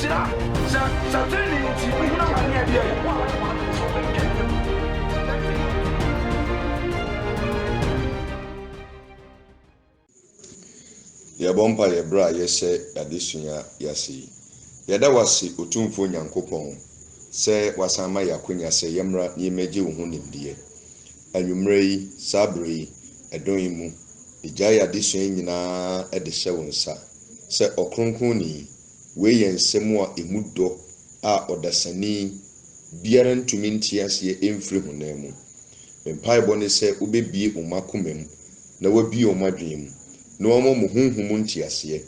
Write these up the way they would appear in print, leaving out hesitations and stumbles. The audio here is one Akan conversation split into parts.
Sina, Satani, Yabompa yebra yeshe adesua yasi. Yada wasi otumfo Nyankopon se wasama yakonya se yemra yemeje wo ho nimdie. Anwumre yi sabre edon mu ijaya adesua nyina ede hye wo nsa se okronkron ni we yensem a emudo a odasani biara ntumi ntiase emfiri honam. Mpaebɔ ne se obebie omakomam na wabie omadwem. No amo muhunhum ntiase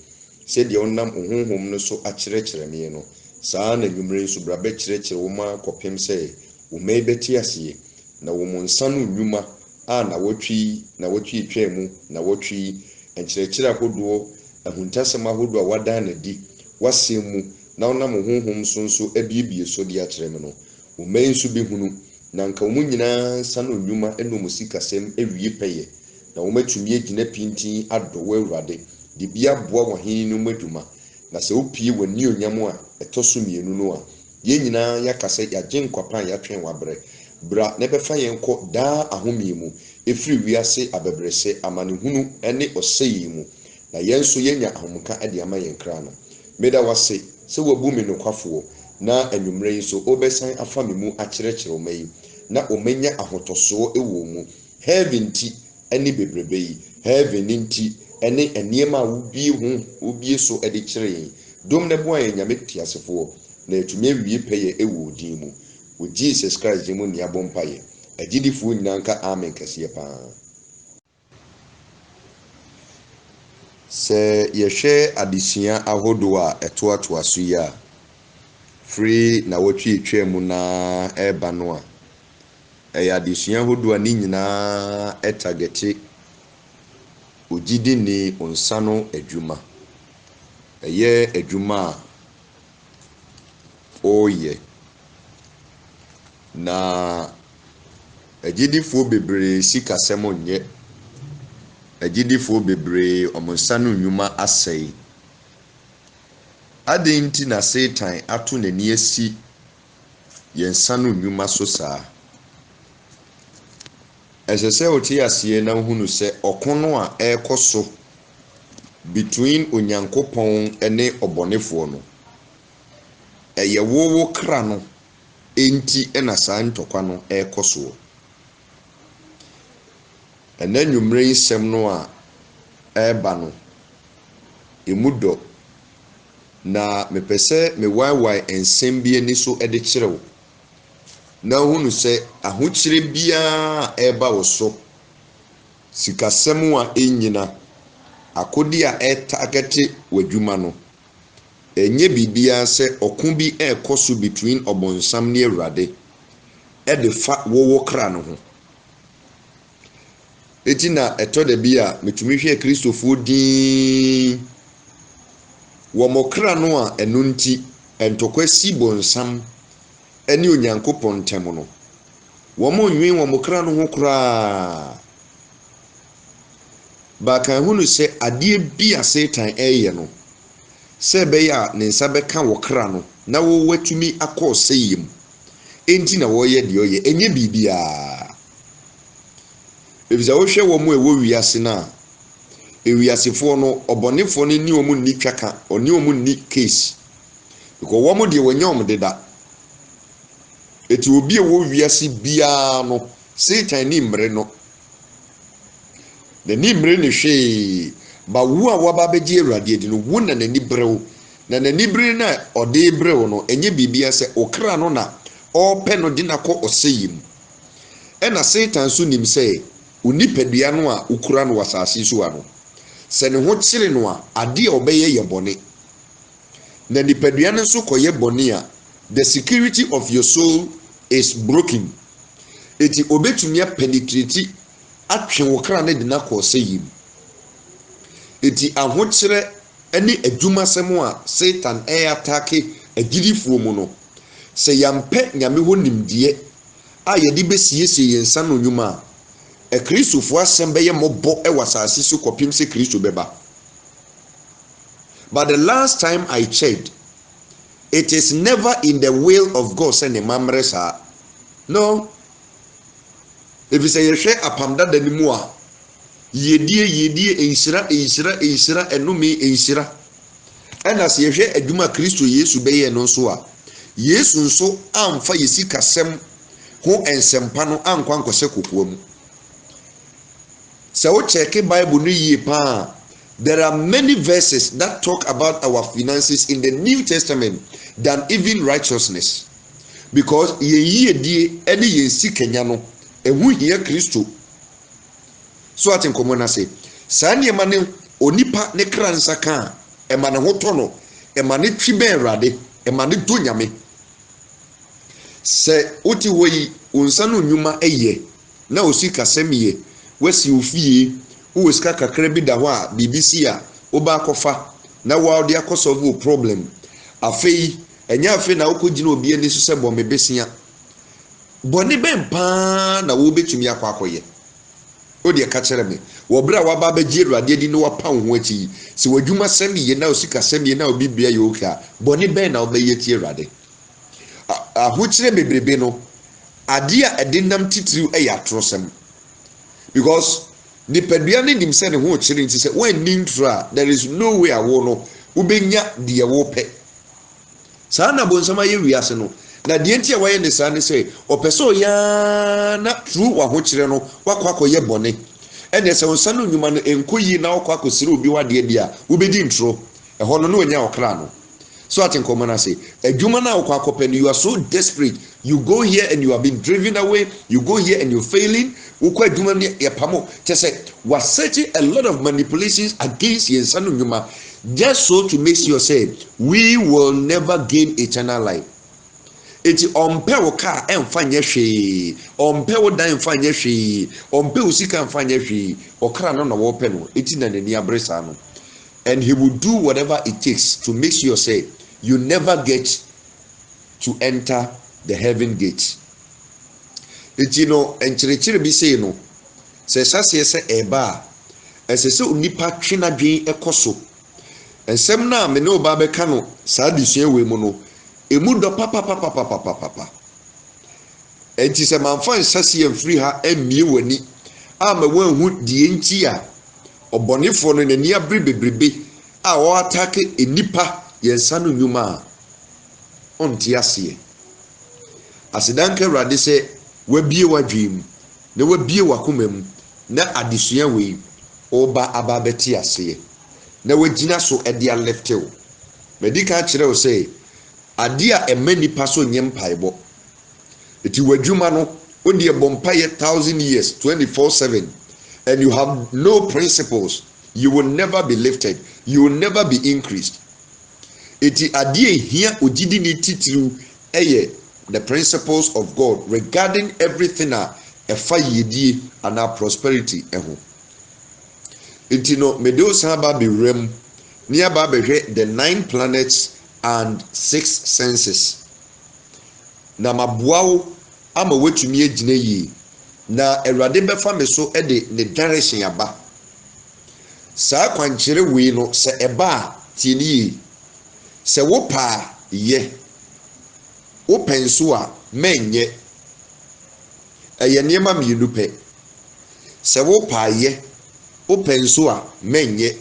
se de onam ohunhum no so akyerɛkyerɛ me no saa na nwumre so bra be kyerɛkyerɛ wo ma kopem se wo mai betiase na wo monsa no nnwuma a na wotwi twemu na wotwi enkyerɛkyerɛ ahodoɔ ahuntasɛm ahodoɔ a wadan na di wasɛm mu na onam ohunhum so abiebie so de akyerɛ me no wo mai nso behunu na nka wo nyinaa sa no nnwuma enom sikasɛm ewie pɛyɛ na wo matumi agina pintin adɔ wo Awurade de bia boa wo hen no madwuma na sɛ opie wani onyam a ɛtɔso mienu no a ye nyinaa yakasa yagye nkwapan yatwen wabrɛ bra na bɛfa yɛn kɔ daa ahomie mu efiri wiase abebrese amanehunu ɛne ɔsɛyi mu na yɛn so yenya ahomka ade ama yɛn kra no meda wase sɛ wabu me nokwafoɔ na anwumre yi so obɛsan afa me mu akyerɛkyerɛ wo mai na omenya ahotɔsoɔ ɛwɔ mu heaven ti ani bebrebe yi heaven nti ene eniema ubie so ede kyerɛ dom ne boa yɛn nyame tiasefoɔ na etumi awie pɛyɛ ɛwɔ odin mu wo Jesus Christ mu ne abompa yɛ agidifoɔ nyinaa nka amen kɛseɛ paa. Sɛ yɛhwɛ adesua ahodoɔ a ɛtoatoa so yi a free na wɔtwe etwa mu na ɛba no a ɛyɛ adesua ahodoɔ ne nyinaa ɛtagete ogidi ne onsa no adwuma ɛyɛ adwuma a ɔyɛ na agidifoɔ bebree sikasɛm nyɛ agidifoɔ bebree ɔmonsa no nnwuma asɛe adɛn nti na Satan ato n'ani asi yɛnsa no nnwuma so saa ɛsɛ sɛ wote aseɛ na hunu sɛ ɔkono a ɛrekɔ so between Onyankopɔn ene ɔbɔnefoɔ no ɛyɛ wowo kra no enti ɛna saa ntɔkwa no ɛrekɔ so ɛna nwumre yi sɛm no a ɛreba no emu dɔ na mepɛ sɛ mewaiwai nsɛm bi ani so ɛde kyerɛ wo na hunu sɛ ahokyere biara ɛba wo so sikasɛm a enyina akodi a ɛtakɛte w'adwuma no enye bibia sɛ ɔko bi ɛrekɔ so between ɔbɔnsam ne Awurade ɛde fa wowo kra no ho eti na ɛtɔ da bi a metumi hwɛ Kristofoɔ din wɔ mokra no a ɛno nti ɛntɔkwa si bɔnsam ɛne Onyankopɔn ntam no wɔn nwen wɔ mokra no ho koraa baka hunu sɛ adeɛ bi a Satan ɛyɛ no sɛ bɛyɛ a ne nsa bɛka wɔ kra no na wɔwatumi akɔ sɛyɛ mu enti na wɔyɛ deɛ ɔyɛ enye bibia efisɛ wohwɛ wɔn a ɛwɔ wiase na ewiasefoɔ no ɔbɔnefoɔ no ni wɔn ni twaka ɔne wɔn ni case because wɔn deɛ wɔnyɛ wɔn deda eti obi a wɔ wiase biara no Satan ni mmere no na ni mmere ne hwee ba wo a waba begye Awurade adi no wo na n'ani brew na n'ani bere na ɔde brew no enye bibia sɛ okra no na ɔpɛ no de na kɔ ɔsɛyim ɛna Satan so nim sɛ onipadua no a ukura no wasase so ano sɛ ne ho kyere no a ade a ɔbɛyɛ yɛ bɔne na nipadua no so kɔyɛ bɔne a the security of your soul is broken eti obetumi penetrate atwe wo kra ne de na kɔ ɔsɛyim eti ahokyere ene adwumasɛm a Satan atake agidifoɔ mu no sɛ yampɛ nyame ho nimdie a yɛde besiesie yɛnsa no nnwuma a Kristofoɔ asɛm bɛyɛ mɔbɔ ɛwɔ asase so kɔpem sɛ Kristo bɛba. But the last time I checked It is never in the will of God send a mamresa. No. If you say yehwe apamda danimu a yedie enhyira enome enhyira. And as yehwe adwuma Kristo Yesu beye no so a Yesu nso amfa yesi kasem ho ensempa no ankwa nkose kokoam. So check Bible no yie pa. There are many verses that talk about our finances in the New Testament than even righteousness. Because ye die any ye si Kenya no ehu hia Kristo. So atin komona say saa niema ne onipa ne kransa ka e ma ne hoto no e ma ne twi ben rade e ma ne do nyame. Se oti hoyi onsa no nyuma eye na osi kasem ye wasi ofie wo sika kakra bi da ho a BBC a oba akofa na wa odi akosolve problem afei enya afei na okogina obi ani so se bo mebesia boni ben pa na wo betumi akwakoye odi e ka kere me wo bra wa ba bagye Awurade di no wa pa ho achi se wadwuma sem ye na osika sem ye na obi bia ye oka boni ben na obeye tie Awurade aho kire bebrebe no ade a edinam titiriu atrosem because the peduane nim se ne ho kire nti se when nintra there is no way awo no ubenya de wo pe saa na bonsama ye wiase no na de ntia waye ne saa ne se opeso ya na true wa ho kire no wakwakoye bone ene se onsa no nyuma no enkoyi na wakwakosire obi wade dia ubedi ntro eho no onya okra no. So I think common say adwuma na wakwakope you are so desperate, you go here and you have been driven away, you go here and you're failing. Ukwa adwuma ne yapamo te say was searching a lot of manipulations against yensa no nyuma just so to make sure say we will never gain eternal life. Eti ompe wo ka emfa nya hwe, ompe wo dan emfa nya hwe, ompe usika emfa nya hwe, okra no na wo pe no eti na nani abresa no. And he will do whatever it takes to make sure say you never get to enter the heaven gate. Eti no enchirechire bi say no se sase se eba esese unipa twena dwen ekoso ensem na me no ba beka no saa disua we mu no emu do papa enti se manfa nsase emfiri ha emie wani ama wanhu die nti a obonefo no nani abre bebrebe a wo attack enipa yensa no nyuma onti ase asidanka Awurade se wabie wadwem na wabie wakomam na adesua we oba ababeti ase na wagina so ede a leftew medika kire o say ade a emanipa so nyem paebo eti wadwuma no odi ebompaye 1000 years 24/7 and you have no principles, you will never be lifted, you will never be increased. Eti ade here ogidi ni titiru eye the principles of God regarding everything efa yedie and our prosperity eho. Eti no medo saba be rem near babehwe the 9 planets and 6 senses. Na mabuawo ama wetumi agina yi na Awurade befa me so de ne direction aba. Saa kwankire we no se eba tieni se wo pa ye wo penso a menye eye niema mienu pe se wo pa ye wo penso a menye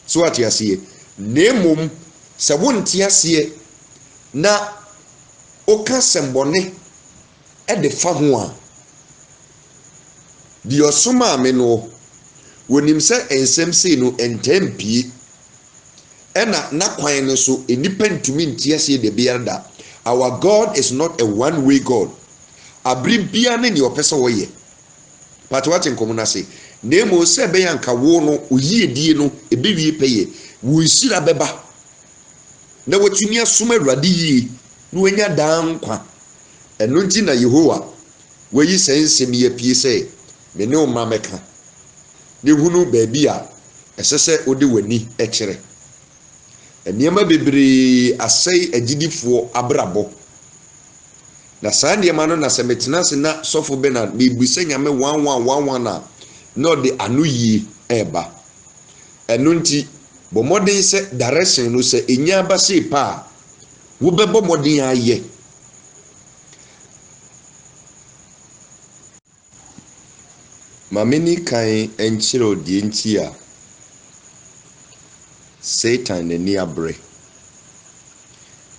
so atiase nemom se wo ntiase na oka sembone e de fa ho a di osoma me no wonim se ensem sei no entempie na kwan no so enipa ntumi ntiase de biarda. Our God is not a one-way God. Abribia ne ni opese wo ye but what in common say nemo se be yanka wo no oyiedie no ebewie peye wo nsira beba na watumi asoma Awurade yi no anya dan kwa eno nti na Yehowa wayi sensem ye pie se me ne o ma meka ne hunu baabi a esese ode wani ekire eniema bebre asai agidifo abrabo na saa niema no na se metena se na sofo Bernard bebisa nyame 1111 na no de anu yi eba eno nti bo modern se direction no se enya ba se pa wo bɛbɔ mmɔden ayɛ. Mamini kan enkyerɛ odie nti a Satan n'ani abrɛ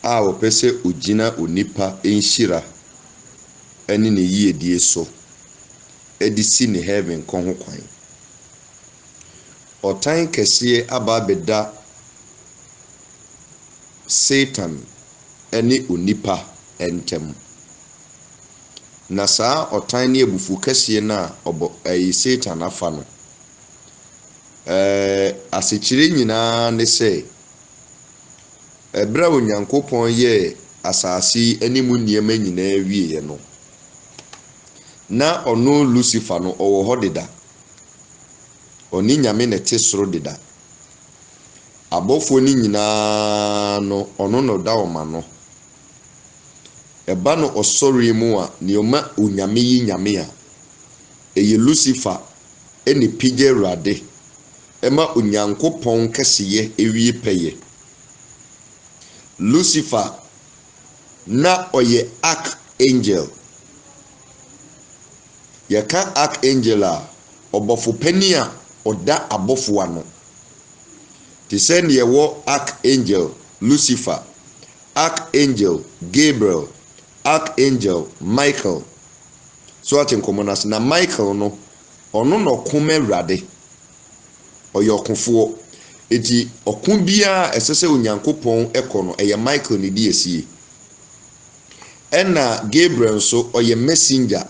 a ɔpɛ sɛ ogyina onipa enhyira ɛne ne yiedie so ɛde si ne heaven kɔ ho kwan. Ɔtan kɛseɛ aba abɛda Satan ɛne onipa ɛntɛm. Na saa ɔtan ne ebufu kɛseɛ na ɔbɔ Satan afa no. Asekyire nyinaa ne sɛ ɛbrɛ Onyankopɔn yɛ asase ɛne mu nneɛma nyinaa wieɛ no. Na ɔno Lucifer no ɔwɔ hɔ deda. Ɔne Nyame na te soro deda. Abɔfoɔ ni nyinaa no ɔno no da ɔma no. Ɛba no ɔsɔre mu a nneɛma onyame yi nyame a ɛyɛ Lucifer ɛne pigye Awurade ɛma Onyankopɔn kɛseyɛ ewie pɛyɛ. Lucifer na ɔyɛ archangel. Yɛka archangel a ɔbɔfo pani a ɔda abɔfoɔ ano. Te sɛ ne yɛwɔ archangel Lucifer, archangel Gabriel, archangel Michael. So ate nkɔmɔ no ase na Michael no ɔno na ɔko ma Awurade. Ɔyɛ ɔkofoɔ. Eti ɔko biara ɛsɛ sɛ Onyankopɔn ɛkɔ no ɛyɛ Michael ne di esie. Ɛna Gabriel nso ɔyɛ messenger.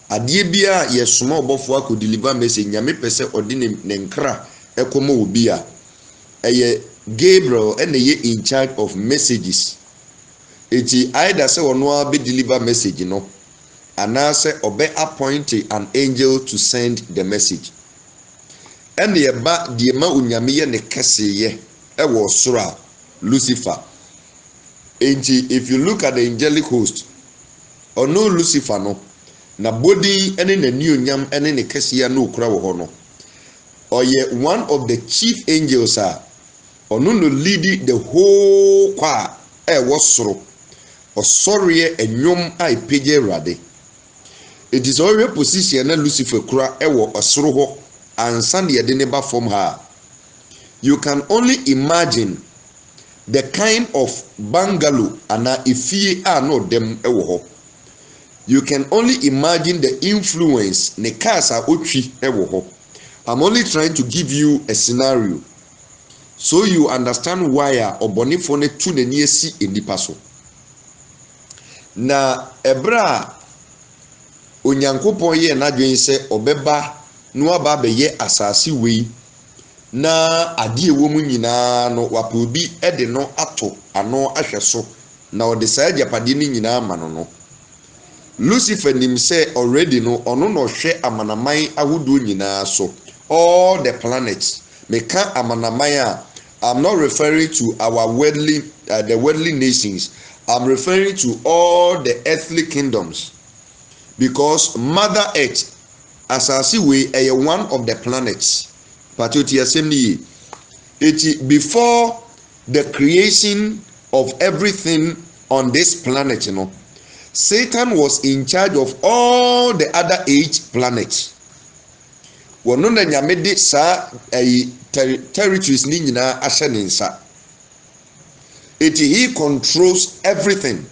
Adeɛ biara yɛsoma ɔbɔfoɔ akɔ deliver message nyame pɛ sɛ ɔde ne nkra ɛkɔma obi a ɛyɛ Gabriel ɛna yɛ in charge of messages. Eti either sɛ ɔno a be deliver message no anaasɛ ɔbɛ appoint an angel to send the message. Ɛna yɛba deɛ ma onyame yɛ ne kɛseyɛ ɛwɔ soro a Lucifer. Enti if you look at the angelic host ɔno Lucifer no na body ɛne n'ani onyam ɛne ne kɛseyɛ no okura wɔ hɔ no ɔyɛ one of the chief angels a ɔno no lead the whole choir ɛwɔ soro. Ɔsɔreɛ enwom a epegye Awurade. It is already position na Lucifer kura ɛwɔ ɔsoro hɔ ansa ne yɛde ne ba fam ha. You can only imagine the kind of bungalow ana efie a no dem ɛwɔ hɔ. You can only imagine the influence ne cars a otwi ɛwɔ hɔ. I'm only trying to give you a scenario so you understand why a ɔbɔnefo ne tu n'ani esi enipa so. Na ebra Onyankopɔn yɛ n'adwen sɛ ɔbɛba no aba abɛyɛ asase wei na ade ewo mu nyinaa no wapɛ obi ɛde no ato ano ahwɛ so na ɔde saa japade ne nyinaa ma no. Lucifer nim sɛ already no ɔno na ɔhwɛ amanaman ahodoɔ nyinaa so, all the planets. Meka amanaman a I'm not referring to our worldly the worldly nations. I'm referring to all the earthly kingdoms, because Mother Earth asase we are one of the planets. Patoti assembly it before the creation of everything on this planet, you know, Satan was in charge of all the other 8 planets. Wono na nyame de saa territories ni nyina ahye ne nsa. He controls everything.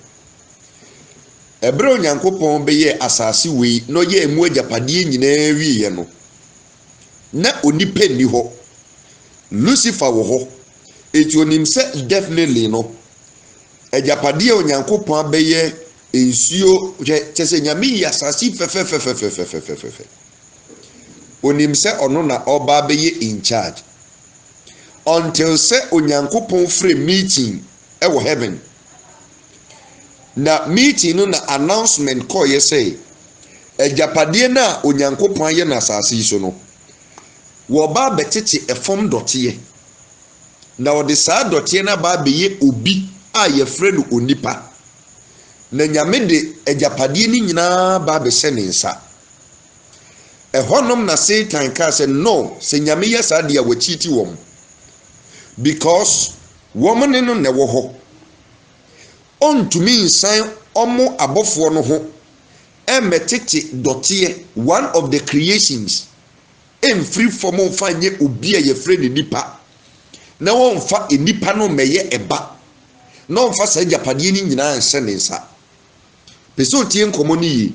Ebro Onyankopɔn bɛyɛ asase wei no yɛ emu agyapadeɛ nyinaa wiye no. Na onipa ni hɔ. Lucifer wɔ hɔ. Eti onim sɛ definitely no. Agyapadeɛ Onyankopɔn bɛyɛ ensuo kyese nyame yi asase fɛfɛfɛfɛfɛfɛfɛfɛ. Onim sɛ ɔno na ɔba bɛyɛ in charge. Until sɛ Onyankopɔn frame meeting ɛwɔ heaven. Na meeting no na announcement call ye say agyapadeɛ na Onyankopɔn ayɛ na asase so no wo ba betete efom dɔteɛ na ɔde saa dɔteɛ na ba bɛyɛ obi a yɛfrɛ no onipa na nyame de agyapadeɛ ni nyinaa ba bɛhyɛ ne nsa. Ɛhɔnom na Satan ka sɛ no sɛ nyame yɛ saa de a wɔkyiti wɔm, because woman no na ɛwɔ hɔ ontumi nsan omo abofo no ho emetete dotie one of the creations free from mfanye obi a yefre ne nipa na wonfa enipa no meye eba na wonfa sa japade ni nyina nse ne nsa peso tie nkomo ni yi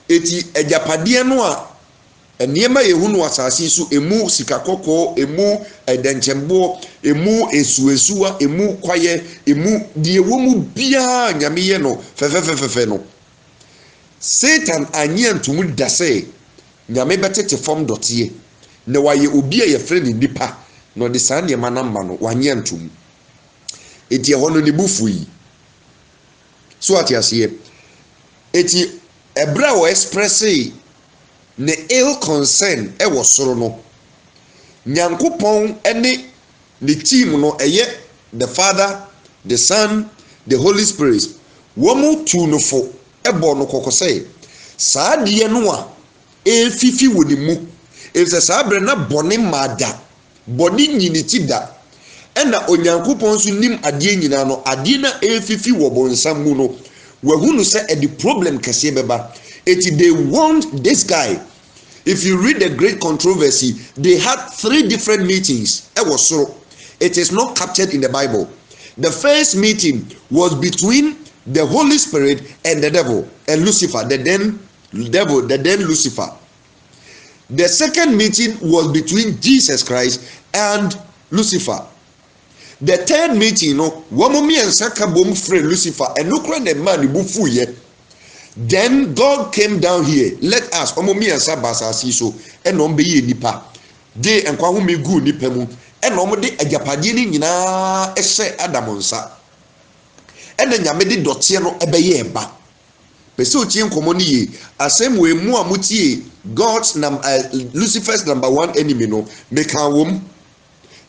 eti ajapade no a eniema yehunu asase so emu sikakoko emu edenchembo emu esuesua emu kwaye emu die womu bia nyameye no fefefefefe no Satan anye ntumu dase nyame betete form dotie na waye obi a yefre ne nipa no de san ne manamba no wanye ntumu eti hono ne bufu yi so atiase eti ebra wo expressi ne ill concern wo soro no nyankopon ene the team no eye the Father, the Son, the Holy Spirit womu tunufo ebo no kokosei saa de no a efifi woni mu efse saa bre na bone mada bone nyiniti da ena onyankopon so nim ade nyina no ade na efifi wo bonsam mu no wahunu se e the problem kase beba eti they want this guy. If you read the great controversy, they had 3 different meetings. It is not captured in the Bible. The first meeting was between the Holy Spirit and the devil and Lucifer, the then Lucifer. The second meeting was between Jesus Christ and Lucifer. The third meeting, wamomi and sakabom friend Lucifer and look the man bufu ye. Then God came down here. Let us omomi and sabasa siso and ombe ye nipa. De and kwa humi gu nipemu and omode ajapade ni nyina ese adamonsa. And then nyamede dotie no ebeye eba. Pese otie nkomo ni ye asem we mu amutie God's Lucifer's number 1 enemy no meka wom.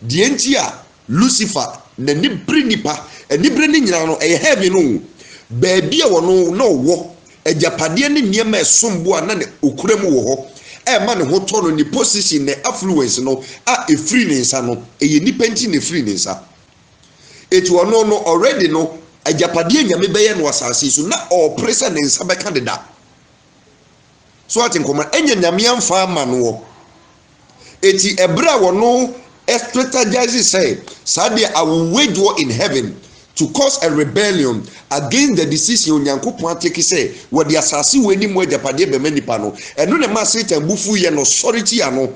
Die ntia Lucifer na nibri nipa enibri ni nyina no eye heaven no baabi a wono no wo ajapade ni niema esombo a na ne okuremu wo ho e ma ne ho to no ni position ne affluence no a e free ne nsa no eye nipa nti ne free ne nsa eti wono no already no ajapade nyame beye no asase so na opresa ne nsa be candidate so atinkom enya nyame amfa ama no eti ebra wono strategize say sadia I will wage war in heaven to cause a rebellion against the decision onyankopon take say what the asase weni mu ajapade be manipa no eno ne ma Satan bufu ye no sority ano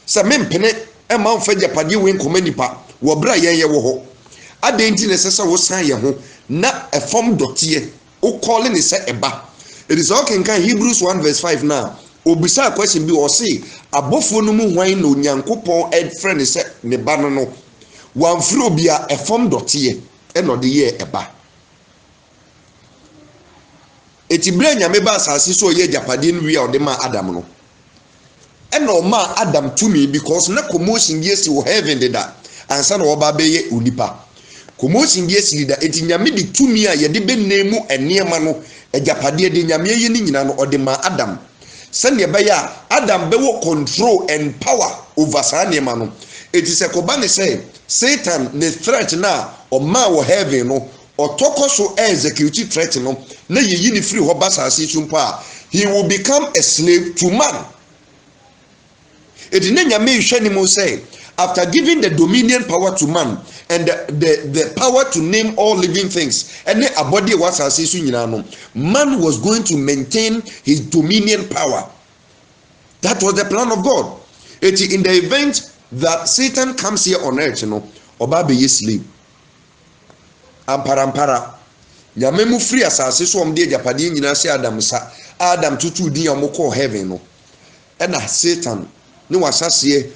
se mempene e ma mfa ajapade we nkomanipa wo bra ye wo ho adenti ne sesa wo san ye ho na a form dotie o calling it say eba. It is all can Hebrews 1 verse 5 now. Obisa question bi o say abofo no mu hwan na onyankopon friend say ne ba no no wan free obia a form dotie e no de ye eba. Eti bra nyame ba asase so ye japade no wi a ode ma Adam no e no ma Adam to me because na commotion ye si wo heaven de da ansa na wo ba be ye onipa commotion ye si da eti nyame de to me a ye de be nemu enema no ajapade de nyame ye ni nyina no ode ma Adam send be ya Adam be wo control and power over sa nema no eti se ko ba ne say Satan ne threat na o ma wo heaven no otoko so execute threat no na yeyi ni free ho basase chumpa he will become a slave to man. It is nyame hwe ni mo say after giving the dominion power to man and the power to name all living things and a body was asase so nyina no man was going to maintain his dominion power. That was the plan of God. It in the event that Satan comes here on earth oba be slave ampara nyame mu free asase so omde ajapade nyina se Adam tutu din amoko heaven no na Satan ni wasase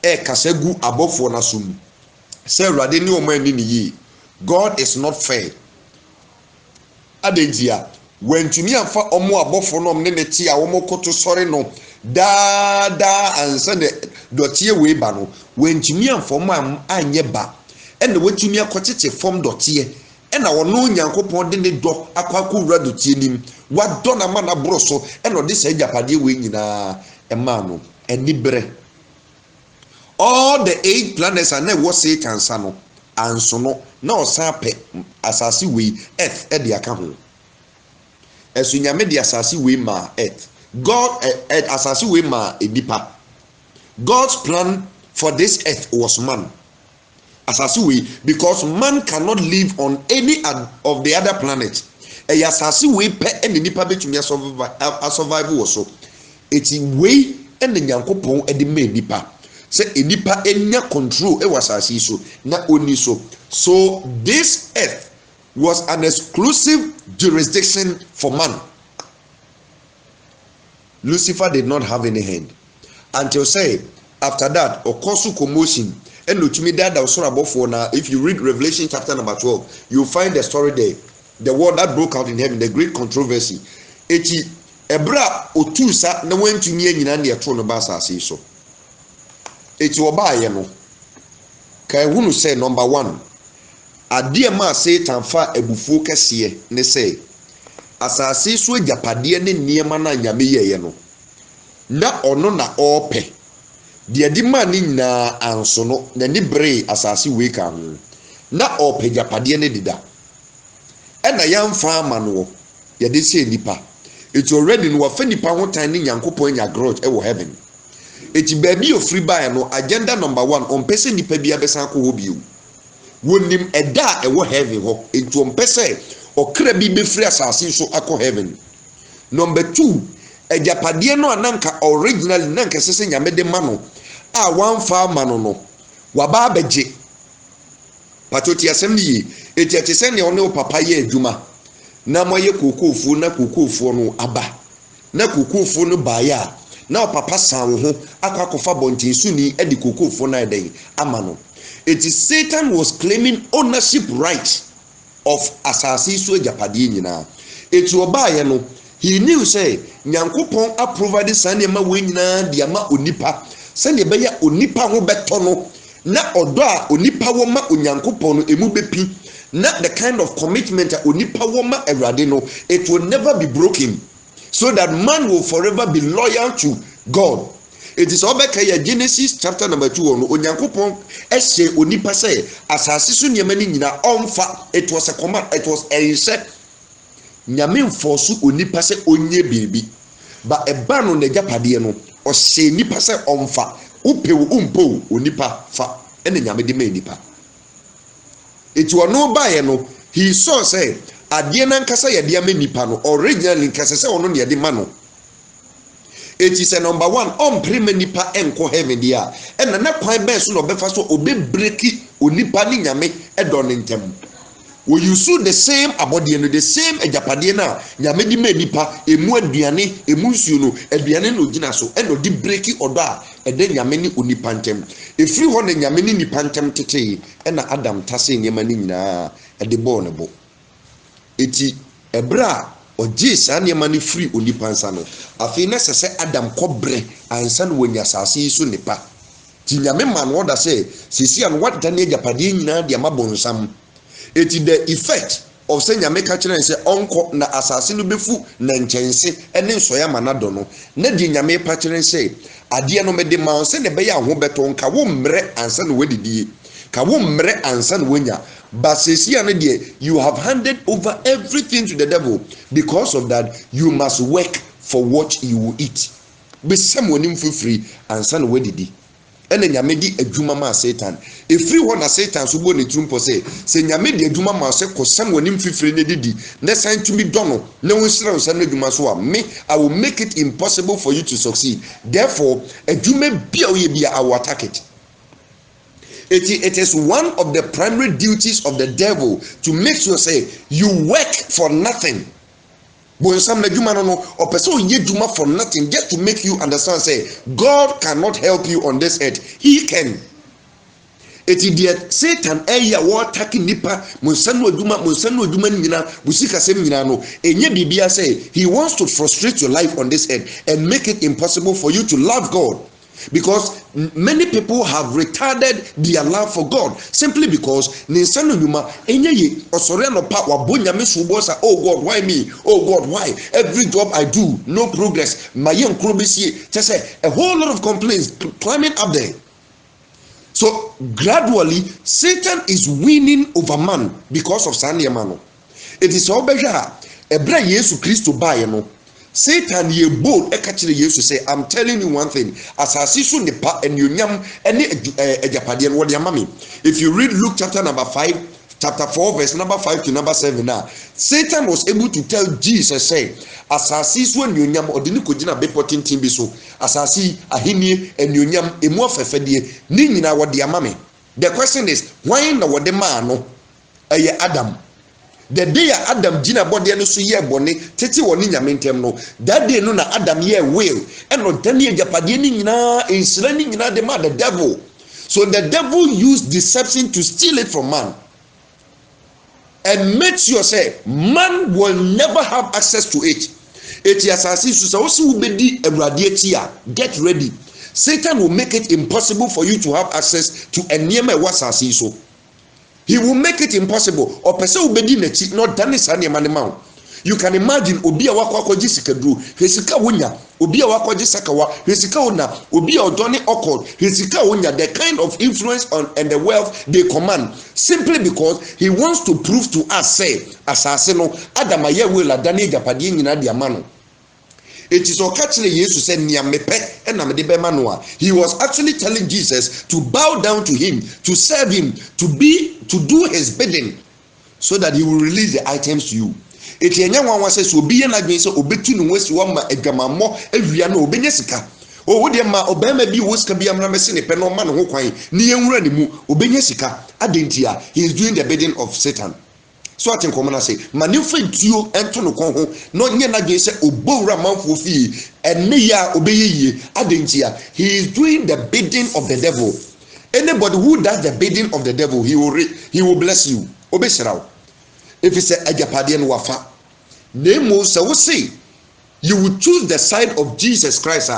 kasegu abofo na so mu say Awurade ni omani ni yi. God is not fair. Adentia when tumi amfa omo abofo no omne ne ti a womokoto sori no da ansa ne dotie we ba no when tumi amfa omo anye ba ena watumi akotete form dotie ena wono nyankopon de ne do akwakwura dotie nim wado na mana broso ena ode sa japade we nyina ema no enibre all the 8 planets are na wo Satan sa no ansono na osape asase we earth e de aka ho esu nyame de asase we ma earth God asase we ma edipa. God's plan for this earth was man asase we, because man cannot live on any of the other planets. Asase we pe ene nipa betumi survive wo so eti we ene nyankopon e de ma nipa say enipa enya control e wasase so na oni so. So this earth was an exclusive jurisdiction for man. Lucifer did not have any hand until say after that okosu commotion and lutumi dada osoro abofo na. If you read Revelation chapter number 12, you find the story there, the war that broke out in heaven, the great controversy. Eti ebra otusa na wantumi anyina na yetro no ba asase so. Eti obaye no kai hunu say number 1 ade ma Satan fa ebufuo kese ne say asase so agapade ne niema na nyame yeye no na ono na ope de adi ma ni nyina anso no na ni bre asase we ka ho na ope agapade ne dida ena yamfa ama no ye de se nipa. It's already no wafa nipa ho tan ne nyankopon nya grudge e wo heaven. Eti baabi ofri bae no agenda number 1 on pese nipa bia besan ko hobiu wonim eda e wo heaven ho enti on pese okra bi befri asase so akọ heaven. Number 2 agapade no ananka originally nanka sese nyame de ma no a wanfa ma no waba abegye patoti asem ni eti atese ne one papa ye adwuma na moye kokofu na kokofu no aba na kokofu no baaya na papa san ho akakofa bontinsu ni edi kokofu na eden ama no. It is Satan was claiming ownership right of asase so agapade nyina. Eti obaye no he knew say nyankopon approve this sanema we nyina de ama onipa sane be ya onipa ho beto no na odo a onipa wo ma onyankopon no emu bepi na the kind of commitment a onipa wo ma awrade no, it will never be broken, so that man will forever be loyal to God. It is obeka Genesis chapter number 2 no onyankopon ehye onipa say asase so niema ni nyina onfa. It was a command, it was a set nyame mfosu onipa say onye bebi ba eba no na japade no o hye nipa say onfa upewu umpo onipa fa ene nyame de ma nipa. It was no bae no he saw say adie na nkasa ye de ama nipa no originally nkasa say ono ne de ma no. It is a number 1 on prime nipa enko heaven dia ena na kwan ben so no befa so obe breaki onipa ni nyame edon ntem. We use the same abodi no the same ejapade na nyame di ma nipa emu aduane emu nsuo no aduane no gina so eno di breaki odo a ede nyame ni onipa ntem. Efiri ho na nyame ni nipa ntem tete ena Adam tase nyama ni nyina ede bo ne bo. Eti ebra oje sa nyama ni free onipa nsa no afi na sese Adam kobre ansa no wanya asase so nipa ti nyame man wo da se sisi an what dan ejapade nyina de amabonsam. Eti the effect of say nyame ka kire say onko na asase no befu na nchense ene nsoya manado no na di nyame pa kire say ade no mede ma se ne be ya ho beto nka wo mre ansa no wedidie ka wo mre ansa no wanya basesi ane de you have handed over everything to the devil. Because of that you must work for what you will eat. Be someone free ansa no wedidi ene nyame di adwuma ma Satan. Efiri ho na Satan so bo ne trumpo se nyame di adwuma ma se kosam wonim fifiri ne didi ne san tumi dono ne wonsira wonsam ne adwuma so a me I will make it impossible for you to succeed. Therefore adwuma bia o ye bia I will attack it. It is one of the primary duties of the devil to make sure say you work for nothing. But some juma no or person ye juma for nothing, just to make you understand say God cannot help you on this earth. He can. It is Satan eya wo attack nipa monsanu adwuma nyina busika sem nyina no enye bibia say he wants to frustrate your life on this earth and make it impossible for you to love God. Because many people have retarded their love for God simply because ninsanu nyuma enye ye osore no pa wabonya me so bosa. Oh God, why me? Oh God, why? Every job I do, no progress. My young krobesie say a whole lot of complaints climbing up there. So gradually, Satan is winning over man because of Sanyamano. It is all better. Ebra Yesu Christo buy no. Satan ye bold ekachire Yesu say, I'm telling you one thing. Asasi so nepa enyonyam ene ejapade no de amame. If you read Luke chapter number 5, chapter 4, verse number 5 to number 7 now, Satan was able to tell Jesus say, asasi so enyonyam odini kogina bepo tintin bi so. Asasi ahini enyonyam emu afefedie ni nyina wo de amame. The question is, why na wo de man no eye Adam? The day Adam jina body no so ye bone tete woni nyame ntem no, that day no na Adam ye will and on tani ejapade ni nyina ensira ni nyina de ma the devil. So the devil used deception to steal it from man and make sure say man will never have access to it. It is asasi so so ubedi awrade atia, get ready. Satan will make it impossible for you to have access to eniema wasasi so. He will make it impossible. Or person will be nechi not done this animal. You can imagine obi a wakwa jisikadru, hesika wonya, obi a wakwa jisakawa, hesika ona, obi a odoni okol, hesika wonya, the kind of influence on and the wealth they command, simply because he wants to prove to us say asasino Adam aye will adani japadi nyina dia mano. It is okachile Yesu said niamepe enamede be manoa. He was actually telling Jesus to bow down to him, to serve him, to do his bidding, so that he will release the items to you. It enya wan wase so obi ye na dwen se obetu no wasi wo ma adwamammo awia na obenya sika. O wo de ma obema bi wo sika bi amna mese ne pe no ma ne ho kwan ni yenwura ne mu obenya sika adentia. He is doing the bidding of Satan. So I think common say manifa ntuo ento no kon ho no nye na dwen se obowura manfo fi enne ya obeyeye adentia. He is doing the bidding of the devil. Anybody who does the bidding of the devil, he will bless you. Obeshiraw. If it's a ajapade no wafa, nemo se wo say you will choose the side of Jesus Christ.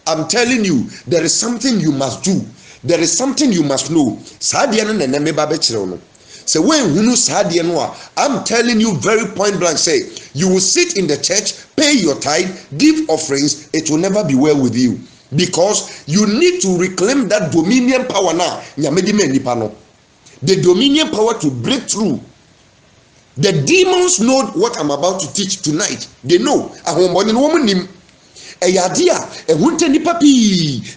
I'm telling you, there is something you must do. There is something you must know. Sadia no na me ba be kire no. So when hunu sadia no, I'm telling you very point blank, say you will sit in the church, pay your tithe, give offerings, it will never be well with you. Because you need to reclaim that dominion power now. The dominion power to break through. The demons know what I'm about to teach tonight. They know.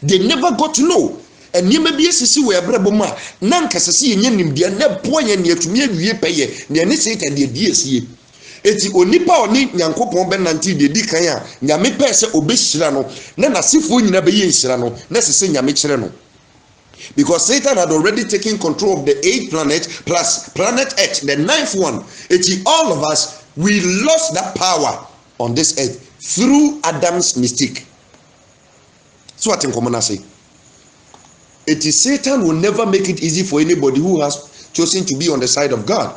They never got to know. And you may be a sissy where Braboma, Nankasasi and Yenim, dear Nepoy and yet to me, ye pay, near Nisset and the DSE. Eti onipa oni nyankopon ben nanti de di kan a nyame pese obehira no na nasifo nyina be yehira no na sese nyame kire no, because Satan had already taken control of the 8th planet plus planet Earth, the 9th one. Eti all of us, we lost that power on this earth through Adam's mistake. So what in common I say, it is Satan will never make it easy for anybody who has chosen to be on the side of God.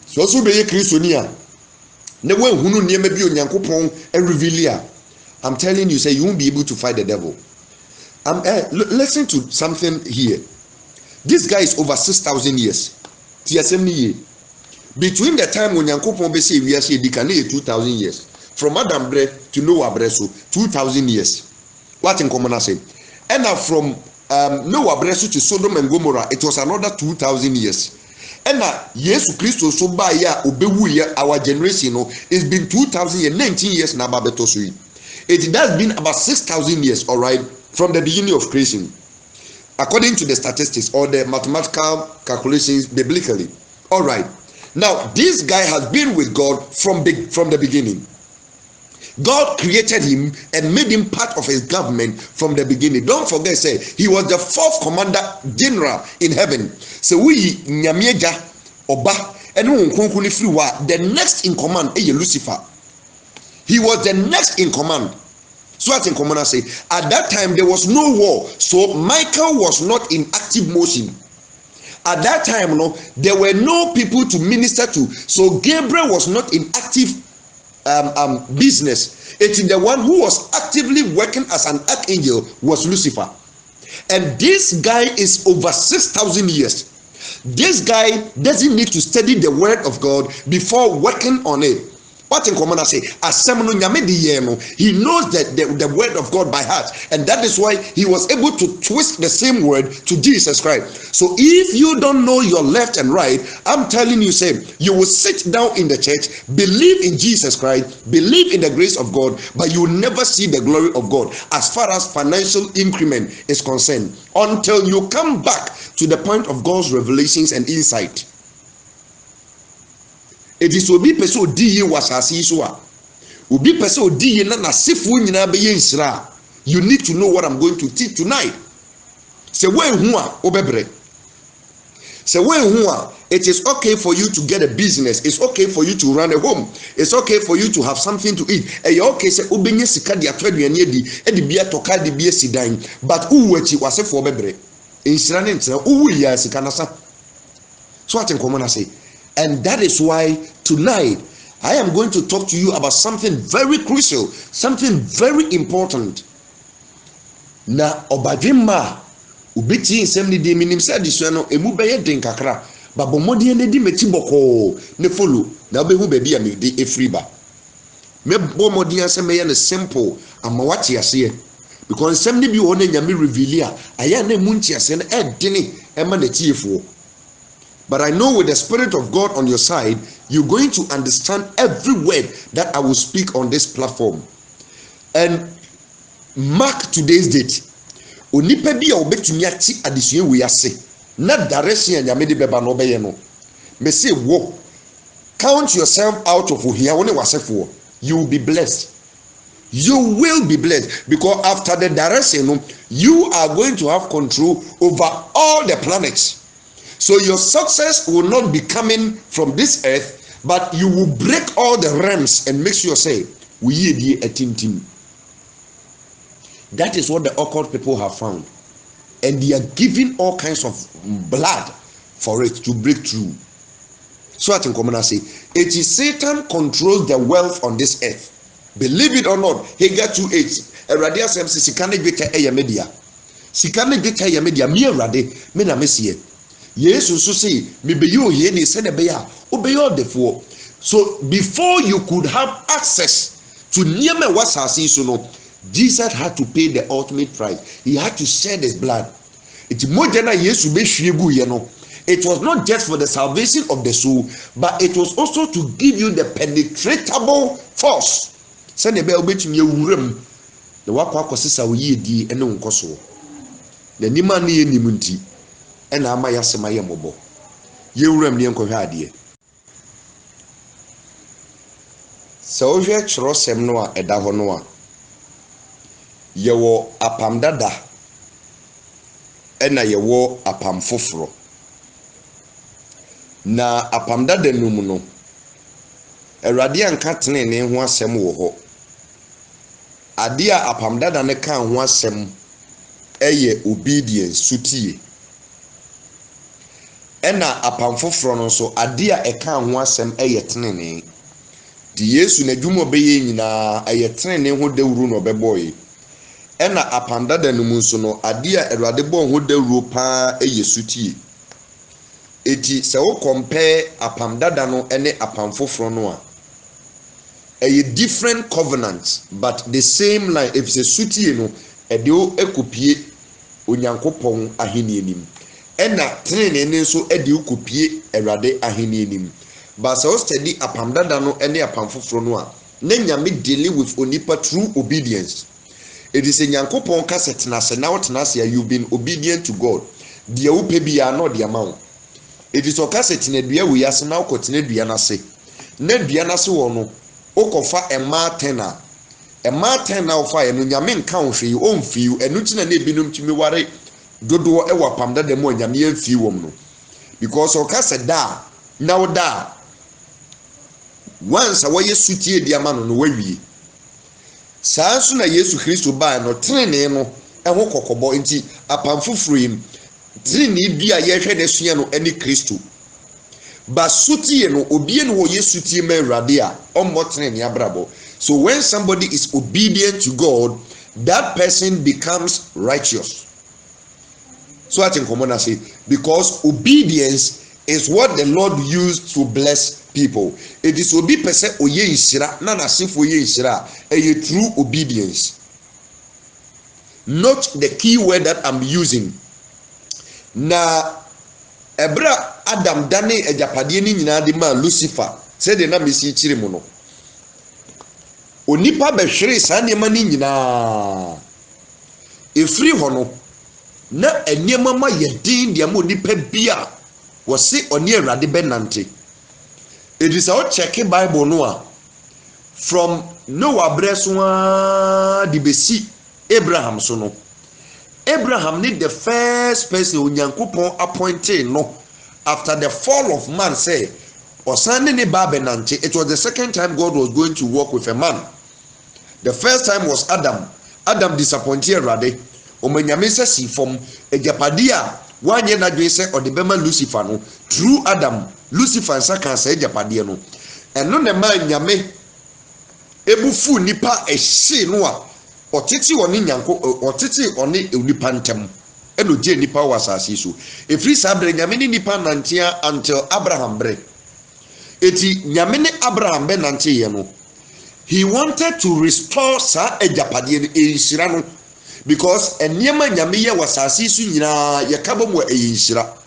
So be Christonia. Ne when hunu niema bi onyankopon e reveal. I'm telling you, say you won't be able to fight the devil. Listen to something here. This guy is over 6,000 years. Between the time when Yankopon be say we are say 2,000 years. From Adam bre to Noah bre so 2,000 years. What in common I say? And now from Noah bre to Sodom and Gomorrah, it was another 2,000 years. And now Jesus Christ so by ya obewu ya our generation no, it's been 2019 years na babeto so. It has been about 6,000 years, all right, from the beginning of creation, according to the statistics or the mathematical calculations biblically. All right. Now this guy has been with God from the beginning. God created him and made him part of his government from the beginning. Don't forget, say he was the 4th commander general in heaven. So we nyamieja oba enu nkonkuni free wa, the next in command is Lucifer. He was the next in command. So what in command I say, at that time there was no war, so Michael was not in active motion. At that time, no, there were no people to minister to, so Gabriel was not in active business. It is the one who was actively working as an archangel was Lucifer. And this guy is over 6,000 years. This guy doesn't need to study the word of God before working on it. What in common I say? Asemno nyame di ye no. He knows that the word of God by heart, and that is why he was able to twist the same word to Jesus Christ. So if you don't know your left and right, I'm telling you, say you will sit down in the church, believe in Jesus Christ, believe in the grace of God, but you will never see the glory of God as far as financial increment is concerned until you come back to the point of God's revelations and insight. It is obi pese odi yi wasase so a obi pese odi yi na nasefo nyina be ye nsira. You need to know what I'm going to teach tonight. Say when hu a obebre. Say when hu a, it is okay for you to get a business. It's okay for you to run a home. It's okay for you to have something to eat. E you okay say obenye sika dia to aduane adi e de bia toka de bia sidan. But who wachi wasefo obebre. Nsira ne ntira who ya sika nasa. So what in common I say. And that is why tonight I am going to talk to you about something very crucial, something very important. Na obadwemma ubeti nsem ni de minim se adisua no emu beye den kakra babomode ne di meti boko ne follow na obehu baby am de efriba me bomode ansem ye ne simple ama wate ase because nsem ni bi wo na nyame reveal a aya na mu nti ase na edene ema na tiefo. But I know with the Spirit of God on your side, you're going to understand every word that I will speak on this platform. And mark today's date. Onipa bi a obetumi ati adesua we ase. Na direction ya nyame de beba no beye no. Me say wo. Count yourself out of ohia woni wasefo. You will be blessed. You will be blessed because after the direction, you are going to have control over all the planets. So your success will not be coming from this earth, but you will break all the realms and make sure say we ye a team. That is what the occult people have found, and they are giving all kinds of blood for it to break through. So I think I say it is Satan controls the wealth on this earth. Believe it or not, Haggai 2:8. Eradia sem sikane gbeta eya media. Sikane gbeta eya media me erade me na mesie. Yes, so say, maybe you hear me say the bear, obey all the four. So before you could have access to near me was so no, Jesus had to pay the ultimate price. He had to shed his blood. It's more than a yes to be shrigu, you know. It was not just for the salvation of the soul, but it was also to give you the penetratable force. Send the bell between your room. The wakwa sisa ye di and no koso. The nimani nimunti. And ama yasema ye mobo ye wuram ne enkohwe ade so hwe kyerosem no a eda ho no a ye wo apam dada ena ye wo apam foforo na apam dada num no Awurade anka tene ne ho asem wo ho ade a apam dada ne kan ho asem eye obedience sutie. Ena apam foforo no so ade a eka ho asem eye tenene di Yesu na dwumo beye nyina eye tenene ho dawuru no beboye ena apam dada no mu so no ade a Awurade bo ho dawuru pa eye sutie eti se wo compare apam dada no ene apam foforo no a eye different covenants but the same line. If se sutie no ede o ekopie onyankopon aheni enim ena trene ne so edi ukopie Awurade aheni enim but so steady apam dada no ene apam foforo no a na nyame dealing with onipa through obedience. It is a nyankopon kasetna se na wotena se you been obedient to God de upe bia no de amount. It is okasetina dua we yase na ukotena dua na se na dua na se wo no ukofa ema 10 na ofa eno nyame nka ohwe o mfiu enu tina na ebinum timi ware dodo e wapam da dem anyame amfi wom no because okase da na woda once awoye sutie di amano no wawie sanso na Yesu Kristo ba no trene no ho kokobo nti apam foforo yim trene bi a ye hwe ne sua no ani Kristo ba sutie no obie no wo Yesu tie ma Awurade a ommo trene abrabo. So when somebody is obedient to God, that person becomes righteous. So I think common say because obedience is what the Lord used to bless people. It is obi pese oye inshira na nasefo oye inshira a true obedience. Note the key word that I'm using. Na ebra Adam dane ejapade ni nyina de ma Lucifer said na mesi chire mu no. Onipa behwere sa niema ni nyina. Efiri ho no na eniema ma yedin de ma onipa bia wo se oni Awurade benante. It is our checking Bible no a from Noah breswa di besi Abraham so no. Abraham need the first person Onyankopon appointed no after the fall of man say osane ne ba benante. It was the second time God was going to work with a man. The first time was Adam. Adam disappointed Awurade. Omanyame se si from ejapade a wanye na dwe se odebema Lucifer no through Adam. Lucifer nsa kan se ejapade no eno ne ma nyame ebufu nipa ehye no a otiti oni nyanko otiti oni nipa ntem eno je nipa wasase so efri sabre nyame ni nipa nantia until Abraham bre eti nyame ne Abraham be nantie ye no he wanted to restore sa ejapade no ehira no because eniema nyame ye wasase so nyina ye kabom ehira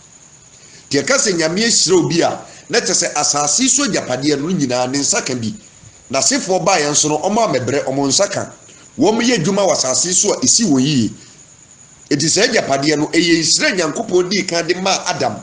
tie kase nyame ehira obi a na tese asase so ejapade no nyina ne nsaka bi na sefo ba ye nso no omo amebre omo nsaka wom ye dwuma wasase so a esi wo yi eti se ejapade no eye ehira nyankopon di kan de ma Adam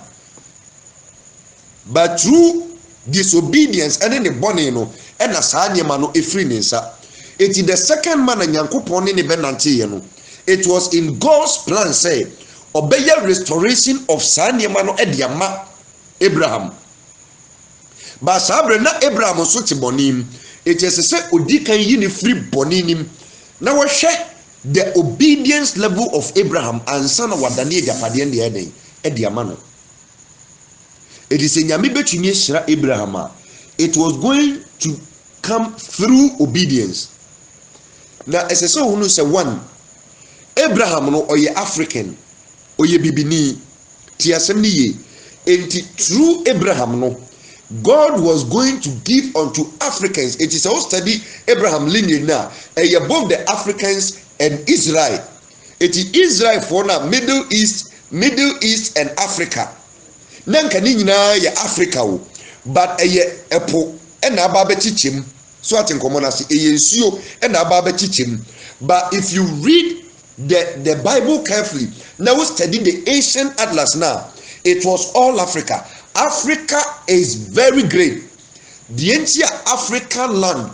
but through disobedience and the bone no and na saa niema no efri ne nsa eti the second man nyankopon ne benante ye no it was in God's plan say obey restoration of saa niema no ediama Abraham ba sabre na Abraham so te bonim it is say odi kan yi ne free boninim na wo hwe the obedience level of Abraham and son of wadane ejapade ne eden ediama no. It is a nyame betumi shira Abraham. It was going to come through obedience. Now as I saw who say one Abraham no oye African oye bibini ti asem ni ye enti through Abraham no God was going to give unto Africans. It is all study Abraham lineage now above the Africans and Israel. It is Israel for now Middle East and Africa. Nanka ni nyina ya Africa wo but epo na aba betichim so atenkomo na se nsuo na aba betichim but if you read the Bible carefully now we study the ancient atlas now it was all Africa. Africa is very great. The entire African land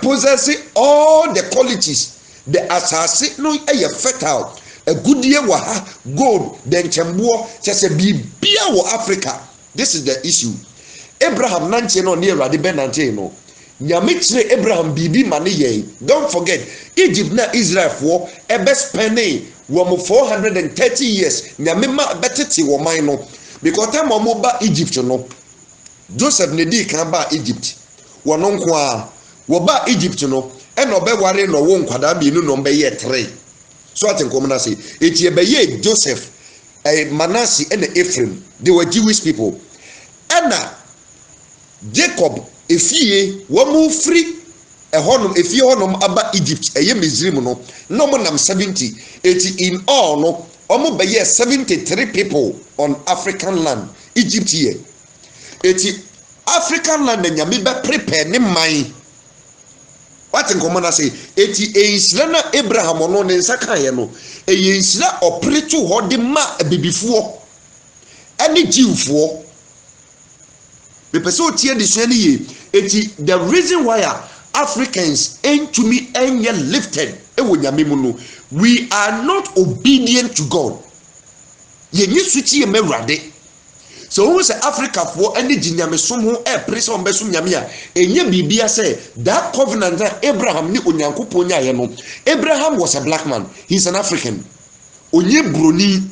possesses all the qualities the asase no fertile. A good year wa gold then chembo chese bibia wo Africa. This is the issue. Abraham nanche no near Awurade benante no. Nyame kire Abraham bibi mane ye. Don't forget Egypt na Israel for ebe spending wo 430 years. Nyame ma betete wo man no because time mo ba Egypt no. Joseph ne di kan ba Egypt. Wo no nko a wo ba Egypt no e no be ware no wo nkwada bi no no be ye 3. So I think I say it Joseph, Manasseh and Ephraim, they were Jewish people. And Jacob, if ye one move free a honum, if you honum about Egypt, a year Mizrim no more than 70, 80 in all, no, almost by year 73 people on African land, Egypt here. 80 African land and Yamiba prepare ne mind. What in common I say, 88 na Abraham no ne nsaka ye no e yensira operate ho de ma abibifuo ani jiwfuo be person tie de so ani ye eti the reason why Africans ain't to me enye lifted e wo nyame mu no we are not obedient to God ye nyi suchi ye mewrade. So who say Africa for any jinyame som ho press on beso nyame a enye bibia say that covenant that Abraham ni onyankopon nya ye no. Abraham was a black man, he's an African. Onye broni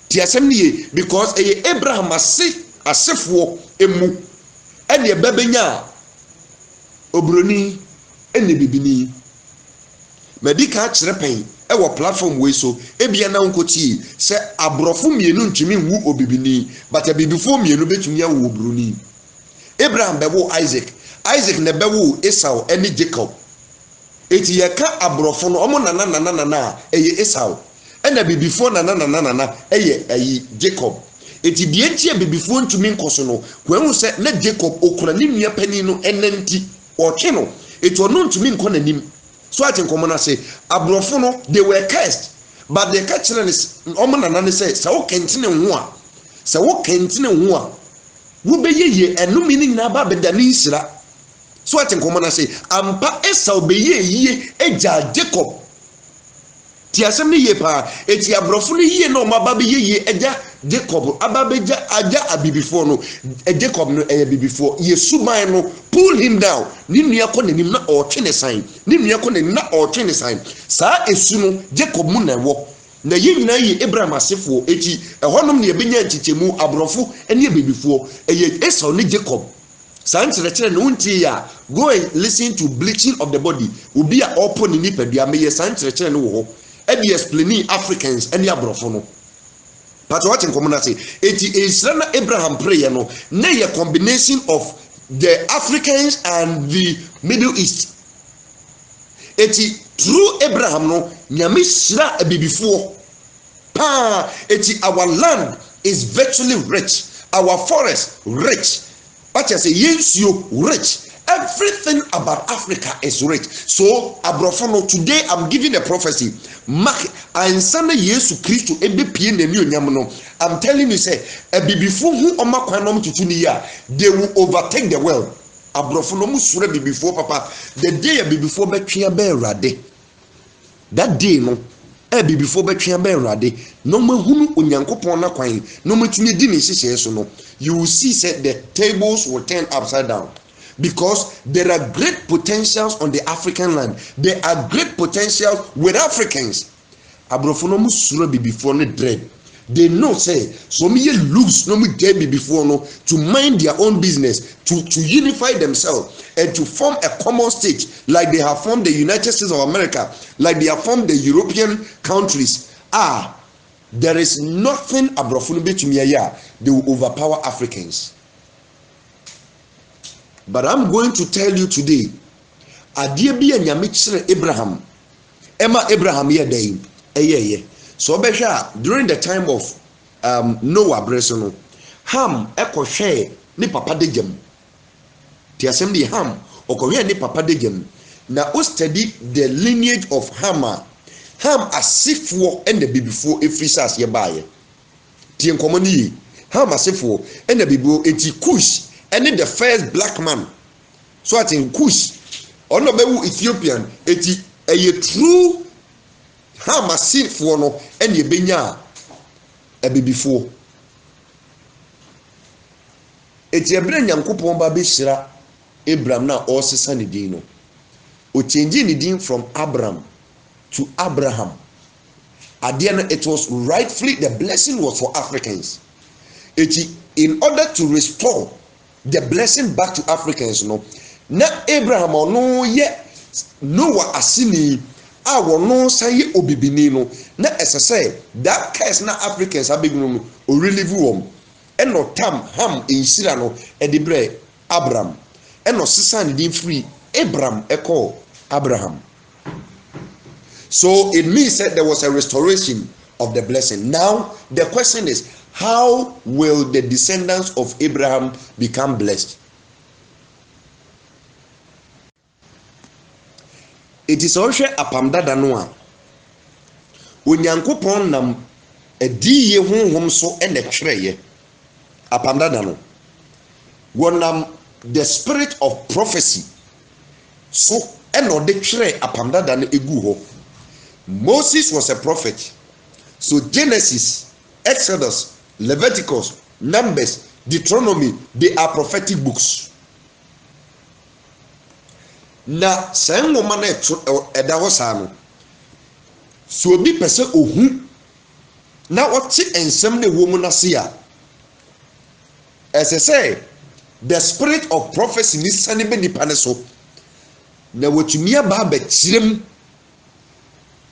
ti asem ni because Abraham asefo emu ene e babenya obroni ene bibini medika kire pen ɛwɔ platform wei so ebia na nkotie sɛ aborɔfo mmienu ntumi nwu obibini but abibifo mmienu betumi awu obroni. Abraham bɛwo Isaac na bɛwo Esau ɛne Jacob. Eti yɛka aborɔfo no ɔmo nana ɛyɛ Esau ɛna bibifo nana ɛyɛ ayi Jacob. Eti die ntia bibifo ntumi nkoso no kwehu sɛ na Jacob okura ne nua pani no ɛnanti ɔtwe no eti ɔno ntumi nkɔ nanim. So ati nkomo na say aborɔfo no they were cursed but they catch ne ɔmo nana ne sɛ sɛ wo kentene ho a sɛ wo kentene ho a wo bɛyeye ɛnumi ne nyina ba bɛda ne nsira. So ati nkomo na say ampa Esau bɛyeye egya Jacob ti asɛm ne yie pa eti aborɔfo no yie na ɔmo aba bɛyeye egya Jacob aba bɛgya agya abibifo no Jacob no ɛyɛ bibifo Yesuban no pull him down ne nua kɔ nanim na ɔtwe ne san ne nua kɔ nanim na ɔtwe ne san saa esu no Jacob mu na ɛwɔ na yɛ nyinaa yɛ Abraham asefo eti ɛhɔnom ne yɛbɛnya nkyekyɛmu aborɔfo ɛne abibifo ɛyɛ Esau ne Jacob saa nkyerɛkyerɛ no wontie ya go and listen to bleaching of the body obi a ɔpɔ ne nipadua meyɛ saa nkyerɛkyerɛ no wɔ hɔ ɛde explaining Africans ɛne aborɔfo no. But what in common say it is Abraham prayer no na a combination of the Africans and the Middle East. Eti through Abraham no nyame shira abibifo pa eti our land is virtually rich, our forest rich, but I say yensuo rich. Everything about Africa is rich. So abrofono today I'm giving a prophecy. Mark ansana Yesu Kristo ebe pie na ni onyam no. I'm telling you say ebibifo hu omakwanom tutu ni ya they will overtake the world. Abrofono mu sura bibifo papa the day ebibifo betwea be Awurade. That day no ebibifo betwea be Awurade no mahunu onyankopon na kwan no matumi di ne hyehyɛ so no you will see say the tables will turn upside down. Because there are great potentials on the African land. There are great potentials with Africans. Abrofono sura before no dread. They know say so me lose no me get before no to mind their own business, to unify themselves and to form a common state like they have formed the United States of America, like they have formed the European countries. There is nothing abrofono betumi ya they will overpower Africans. But I'm going to tell you today, adeɛ bi anyame kyerɛ Abraham, ɛma Abraham yɛ dɛn, ɛyɛ. So bɛhwɛ during the time of Noah breso no, Ham ɛkɔhwɛ ne papa de gyam. Ti asɛm de Ham ɔkɔhwɛ ne papa de gyam. Na o study the lineage of Ham asifoɔ ɛna bibifoɔ efiri sas yɛ baayɛ. Ti nkɔmɔ ni yi, Ham asifoɔ ɛna bibifoɔ eti Kush. And the first black man. So I think Kush, ono bewu Ethiopian, eti a true Hamasin for no, and ye benya a before. Eti a brain yankupon babishra Abraham now also Sunny Dino. O changing the din from Abram to Abraham. Adiana, it was rightfully the blessing was for Africans. Eti in order to restore the blessing back to Africans no na Abraham no ye Noah asini a wono say obibini no na esese that curse na Africans abegunu no o relieve wom eno tam Ham inshira no edibre Abraham eno sesa ne din free Abraham echo Abraham. So it means that there was a restoration of the blessing. Now the question is, how will the descendants of Abraham become blessed? It is also a pamdada noa. Onyankopon nam ediye honhom so ene twereye. A pamdada no. Wonam the spirit of prophecy. So eno de twere a pamdada no egu ho. Moses was a prophet. So Genesis, Exodus, Leviticus, Numbers, Deuteronomy, they are prophetic books. Na sen woman eda ho sa no. So obi pese ohu na oti ensem na wo mu na se a. As I say, the spirit of prophecy ni sane be nipa ne so. Na wotumi aba ba kirem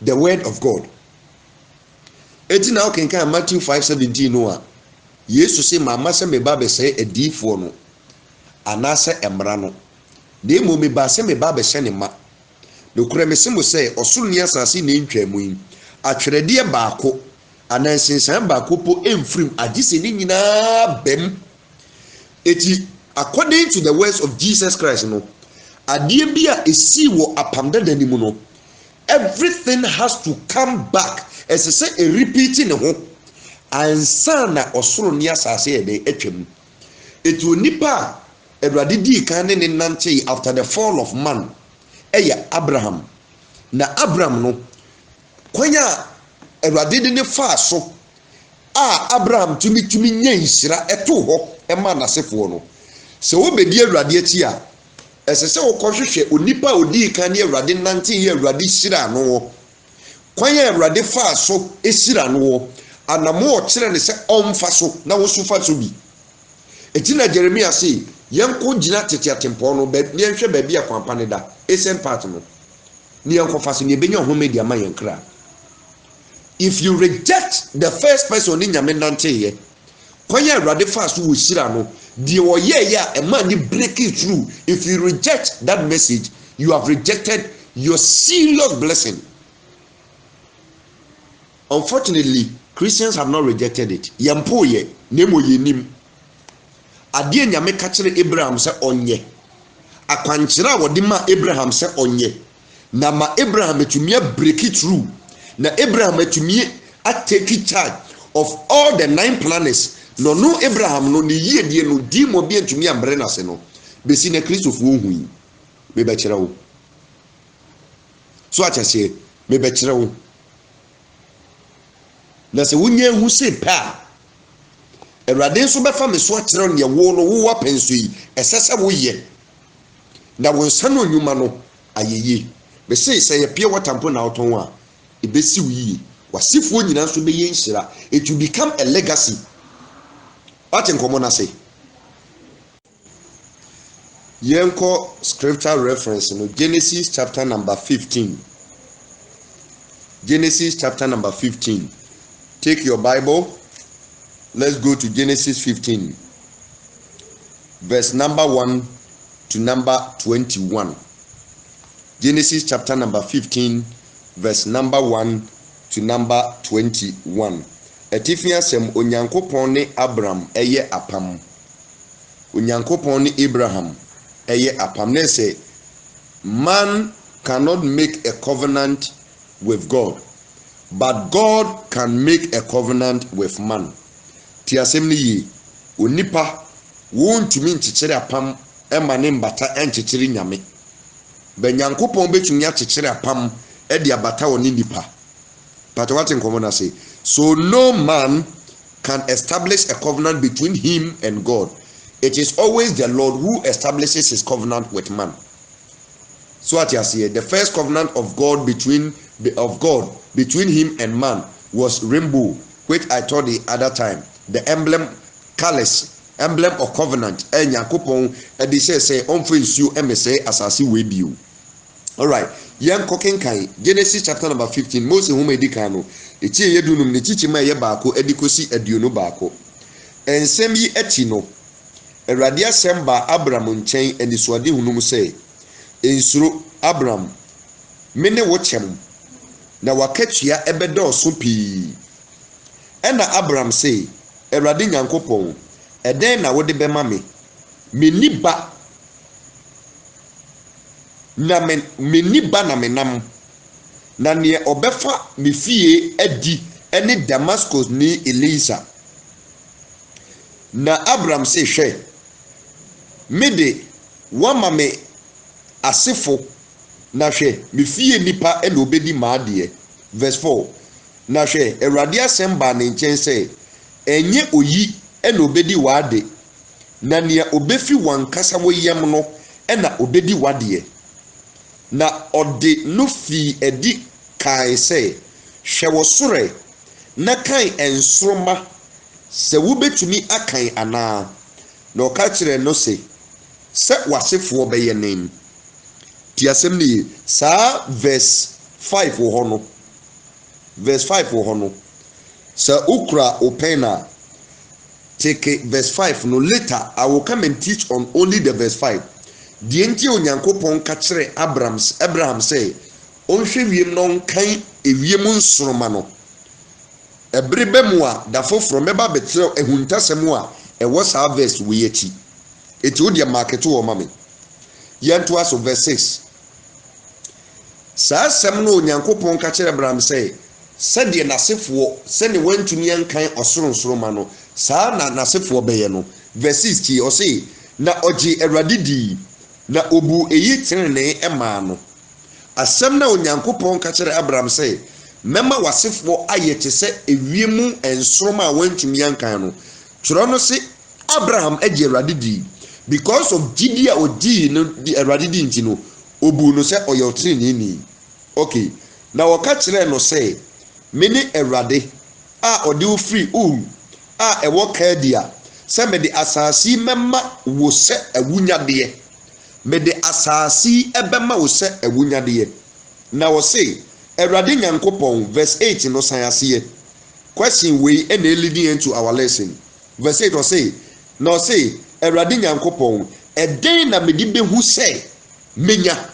the word of God. Eti na okenkan Matthew 5:17 no a Yesu se mama se meba be se adifo no anase emra no na emo meba se meba be hye ne ma no kura me se mo se osoro ni asase na ntwamu yi atwerede baako anansensan baako po emfrim agise ni nyina bem. Eti according to the words of Jesus Christ no adie bia esi wo apamdada ni mu no everything has to come back as I say a repeating ho ansa na osoro ni asase e de atwam. Eti onipa Awurade di kan ne nante after the fall of man eya Abraham. Na Abraham no kwanya Awurade de ne fa so Abraham tumi nya nhira eto ho ema nasefo no se wo bedi Awurade ati a esese wo kohwehwe onipa odi kan ne Awurade nante ye Awurade hira no kwanya Awurade fa so ehira no anamo o kire ne se omfa so na wo so fa so bi etina Jeremia say yanko gina tete atempo no be ne hwe ba bi akwampa ne da esen part no ne yanko fa so ne benya ho media ma yankra. If you reject the first person in nyame nante ye kwanya Awurade fa so wo hira no de wo ye ya e man ni break it through. If you reject that message you have rejected your serious blessing. Unfortunately Christians have not rejected it. Yampo ye nemo yenim adie nyame ka kire Abraham se onye akwankyira wode ma Abraham se onye na ma Abraham etumi break it through na Abraham etumi take charge of all the 9 planets. No Abraham no ni yedie no di mo bi etumi ambre na se no besi na Christopher ohu me be kire wo so achase me be kire wo na se wunye hu se pa Awurade nso befa me so akire ne wo no wo wapenso yi esese wo ye na wo nsa no nyuma no ayeye be se ye pie watampo na oton a ebesi wo yi wasifo nyina nso be ye nhira. It will become a legacy. What in common say yenko scripture reference no Genesis chapter number 15. Genesis chapter number 15. Take your Bible. Let's go to Genesis 15, verse number 1 to number 21. Genesis chapter number 15, verse number 1 to number 21. Etifia sem onyankopon ne Abraham eye apam. Onyankopon ne Abraham eye apam. Ne say man cannot make a covenant with God, but God can make a covenant with man. Ti asem ni yi onipa wontumi nkyekere apam ema ne mbata enkyekere nyame. Benyankopon betumi akyekere apam e de abata woni nipa. But what in common say? So no man can establish a covenant between him and God. It is always the Lord who establishes his covenant with man. So what you see, the first covenant of God between him and man was rainbow, which I told the other time. The emblem colors, emblem of covenant. And Yakupon and they say on face you MSA asasi with you. All right. Young cooking kai Genesis chapter number 15. Moses who made dikano. Eti ye dunum ne chichi ma ye baako edikosi aduonu baako. Ensem yi etino. Awurade asem ba Abraham nkyɛn anisuade hunum sɛ ensuro Abraham mene wo kyɛm na wakatua ɛbɛdɔɔso pii. Ɛna Abraham sɛ Awurade Nyankopɔn ɛdɛn na wode bɛma me meniba na meniba na menam na ne ɔbɛfa me fie adi ɛne Damascus ni Elisa. Na Abraham sɛ hwɛ mede wama me asefo na hwɛ me fie nipa ɛna obedi maadie. Verse 4. Na hwɛ Awurade asɛm ba ne nkyɛn sɛ enye oyi ɛna obedi wade na nea obefi wankasa woyam no ɛna obedi wade. Na ɔde no fi edi kai sɛ hwɛ wo sore na kan ensoroma sɛ wobetumi akan ana. Na ɔka kyerɛ no sɛ wasefoɔ bɛyɛ nen. Ti asɛm ni saa verse 5 wɔ hɔ no verse 5 wɔ hɔ no sɛ ukra opena take verse 5 no later I will come and teach on only the verse 5 die nti onyankopɔn ka kyerɛ Abraham sɛ ɔnhwɛ wiem no nkan ewiem nsoroma no ebere bɛmu a da foforo mɛba betrɛ ehuntasɛm a ɛwɔ saa verse wɔ akyi eti wo de market wɔ ma me yɛnto aso verse 6 saa asɛm no onyankopɔn ka kyerɛ Abraham sɛ sɛdeɛ n'asefoɔ sɛne wantumi nkan ɔsoro nsoroma no saa na n'asefoɔ bɛyɛ no verse 6 ki ɔse na ɔgye Awurade di na obu eyi tenene ɛmaa no asɛm na onyankopɔn ka kyerɛ Abraham sɛ mɛma wasefoɔ ayɛ te sɛ ewiem nsoroma a wantumi nkan no twerɛ no se Abraham agye Awurade di because of gidi a odi no di Awurade di nti no obu no sɛ ɔyɛ ɔtreneni okay na wɔka kyerɛ no sɛ mene Awurade a ɔde wo free a ɛwɔ Kaldia sɛ mede asase mɛma wo sɛ awunyadeɛ mede asase ɛbɛma wo sɛ awunyadeɛ na wɔ se Awurade Nyankopɔn verse 8 no san aseɛ question wey ɛna leading into our lesson verse 8 wɔ se na wɔ se Awurade Nyankopɔn ɛdɛn na mede behu sɛ menya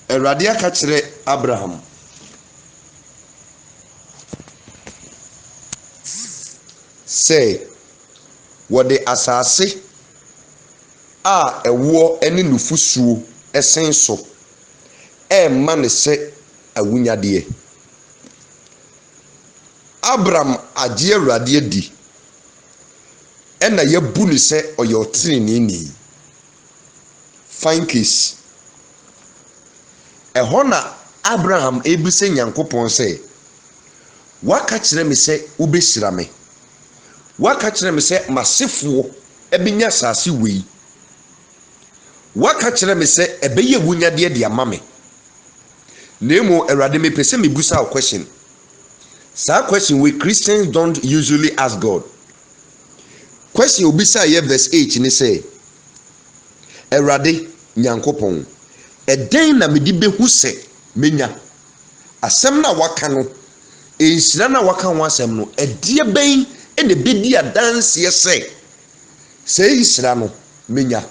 Awurade aka kyerɛ Abraham sɛ wɔde asase a ɛwɔ ɛne nufusuo ɛsen so ɛmma ne sɛ awunyadeɛ Abraham agye Awurade adi ɛna yɛbu ne sɛ ɔyɛ ɔtreneni fine case ɛhɔ na Abraham ebise Nyankopɔn sɛ waka kyerɛ me sɛ wobɛhyira me waka kyerɛ me sɛ masefoɔ ɛbɛnya asase wei waka kyerɛ me sɛ ɛbɛyɛ wunyadeɛ de ama me na emo Awurade me pese me busa o question saa question we Christians don't usually ask God question obisa ye verse 8 ni sɛ Awurade Nyankopɔn ɛdɛn na mede behu sɛ menya asɛm na waka no enhyira na waka ho asɛm no ɛdeɛ bɛn ɛna bedi adanseɛ sɛ enhyira no menya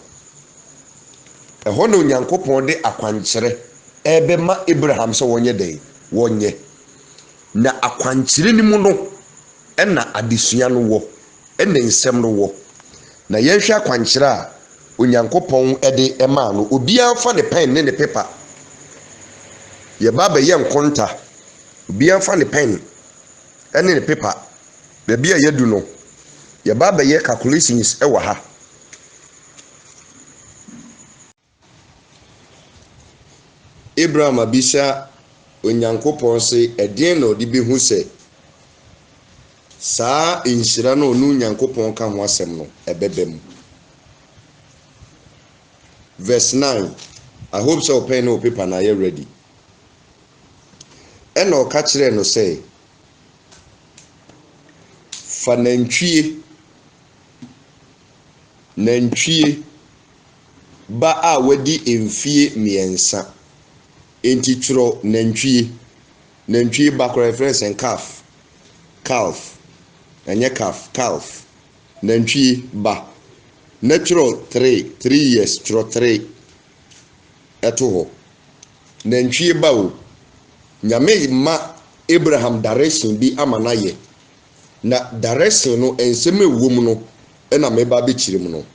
ɛhɔ na Onyankopɔn de akwankyerɛ ɛbɛma Abraham sɛ wɔnyɛ dɛn wɔnyɛ na akwankyerɛ ni mu no ɛna adesua no wɔ ɛna nsɛm no wɔ na yɛhwɛ akwankyerɛ a Onyankopɔn ɛde ɛma no obiara fa ne pen ne ne paper yɛba bɛyɛ nkonta obiara fa ne pen ɛne ne paper baabi a yɛdu no yɛba bɛyɛ calculations ɛwɔ ha Abraham abisa Onyankopɔn sɛ ɛdeɛn na ɔde behu sɛ saa nhyira no ɔno Onyankopɔn ka ho asɛm no ɛbɛbɛ mu verse 9 I hope so pen no paper na you ready ɛna ɔka kyerɛ no sɛ fa nantwie ba a wadi mfie mmiɛnsa enti twerɛ nantwie ba kora reference and calf ɛnyɛ calf nantwie ba natural 3 years tro 3 eto ho nantwie ba o nyame ma Abraham direction bi amanaye na direction no ensem ewom no na meba be kyirem no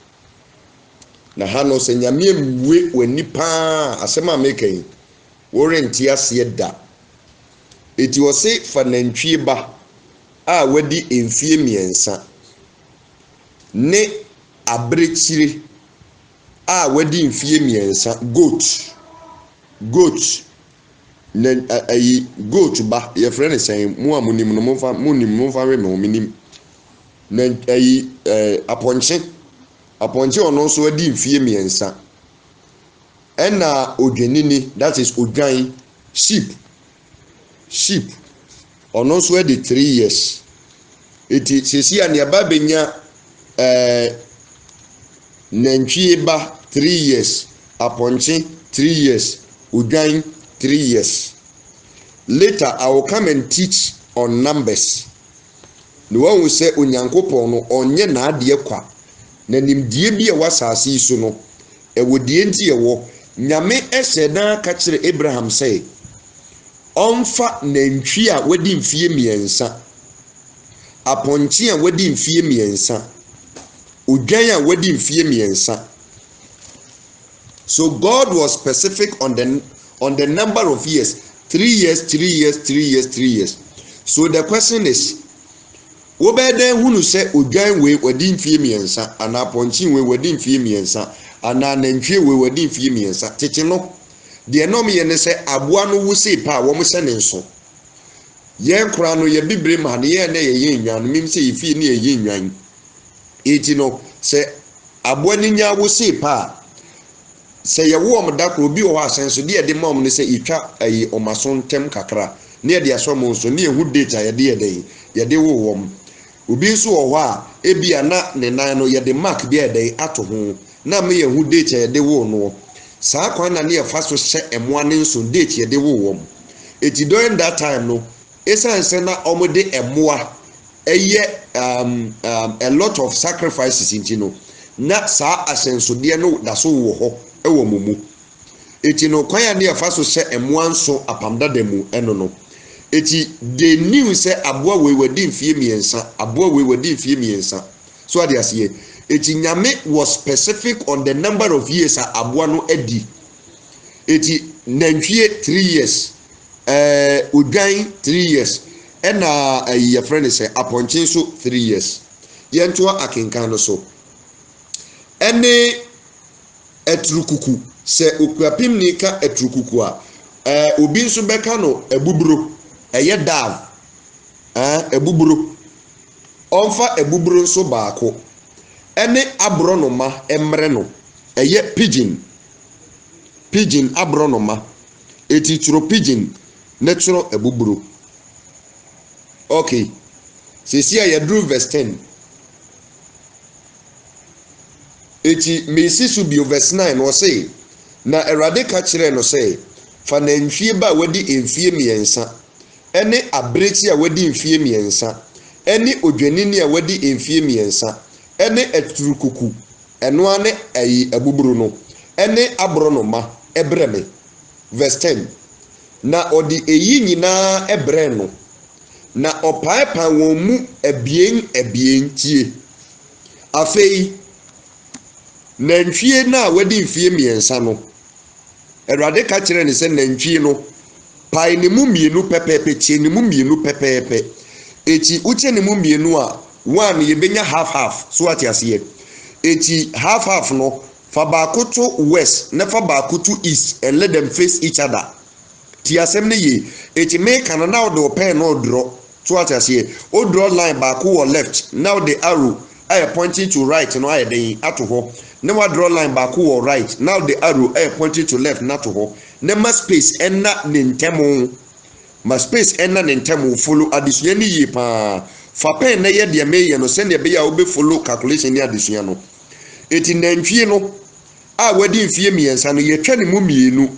na ha no se nyame mwe wani pa asema mekan worenti ase da eti wo se fa nantwie ba a wadi emfie miensa ne abrekyire a wadi mfie miensa goat na ayi goat ba ye frɛ ne sɛn mu a munim no momfa we me hominim na ayi aponche ono so wadi mfie miensa ɛna odwanini that is odwan sheep ono so wadi 3 years eti sesi ania ba benya nantwie ba 3 years Aponche 3 years, Udwan 3 years. Later I will come and teach on numbers. No one will say Onyankopon no onye na ade kwa. Na nimdie bi e wasase so no e wodie nti e wo nyame ehye ka kire Abraham say onfa nantwi a wadi mfie miensa, aponche a wadi mfie miensa, udwan a wadi mfie miensa. So God was specific on the number of years. 3 years, 3 years, 3 years, 3 years. So the question is, wobede hunu se udwan we wadi mfie miensa, ana aponche we wadi mfie miensa, ana nantwi we wadi mfie miensa. Tete no de no me ne se aboa no wo sei pa wo mo se ne nso. Ye nkura no ye bibre ma ne ye na ye nwan mim se yifi ne ye nwan. Eti no se aboa ni nya wo sei pa se ye wo om da kro bi o asenso de de mom ne se itwa ayi omaso ntem kakra ne de aso mo nso ne ehu data ye de wo wom obi nso wo ho a ebia na ne nan no ye de mark bi de ato ho na me ye hu data ye de wo no saa kwan na ne ye fa so hye emoa ne nso date ye de wo wom. Eti during that time no esanse na omode emoa eye a lot of sacrifices into no na saa asenso de no da so wo ho ewo mumu. Eti no kwan ya ne ye fa so hye emoa nso apamda da mu eno no. Eti they knew say aboa we wadi mfie miensa, aboa we wadi mfie miensa. So ade asiye eti nyame was specific on the number of years a aboa no edi. Eti nantwie 3 years, udwan 3 years, ena your friend say aponche so 3 years. Yento akenkan no so ene etrukuku se okuapim ni ka etrukuku a obi nso beka no ebuburo eye dav ebuburo onfa ebuburo nso baako ene abronoma emre no eye pigeon abronoma etituro pigeon natural ebuburo. Okay, sisi ya drew verse 10 eti mesi su bio verse 9 no say na erade ka kire no say fa na nhwie ba wadi emfie miensa ene abreti a wadi emfie miensa ene odwanini a wadi emfie miensa ene eturukuku eno ane ayi abuburu no ene abronoma ebreme. Verse 10 na odi eyi nyina ebre no na opaipa won mu ebien tie afei nantwie na wadi mfie miensa no erade ka kire ne se nantwie no pai ne mu mienu pepepe tie ne mu mienu pepepe eti uche ne mu mienu a one ye benya half so ati asiye eti half no fa baako to west na fa baako to east and let them face each other. Ti asem ne ye eti make an now do pen no draw so ati asiye o draw line baako or left now the arrow I pointing to right no I dey ato ho na wa draw line baako or right now the arrow I pointing to left na to ho na ma space enna ne ntemo ma space enna ne ntemo follow adisua ni ye pa fa pen na ye de meye no se ne be ya obe follow calculation ni adisua no. Eti nantwie no a wadi mfie miensa no ye twa ne mu mienu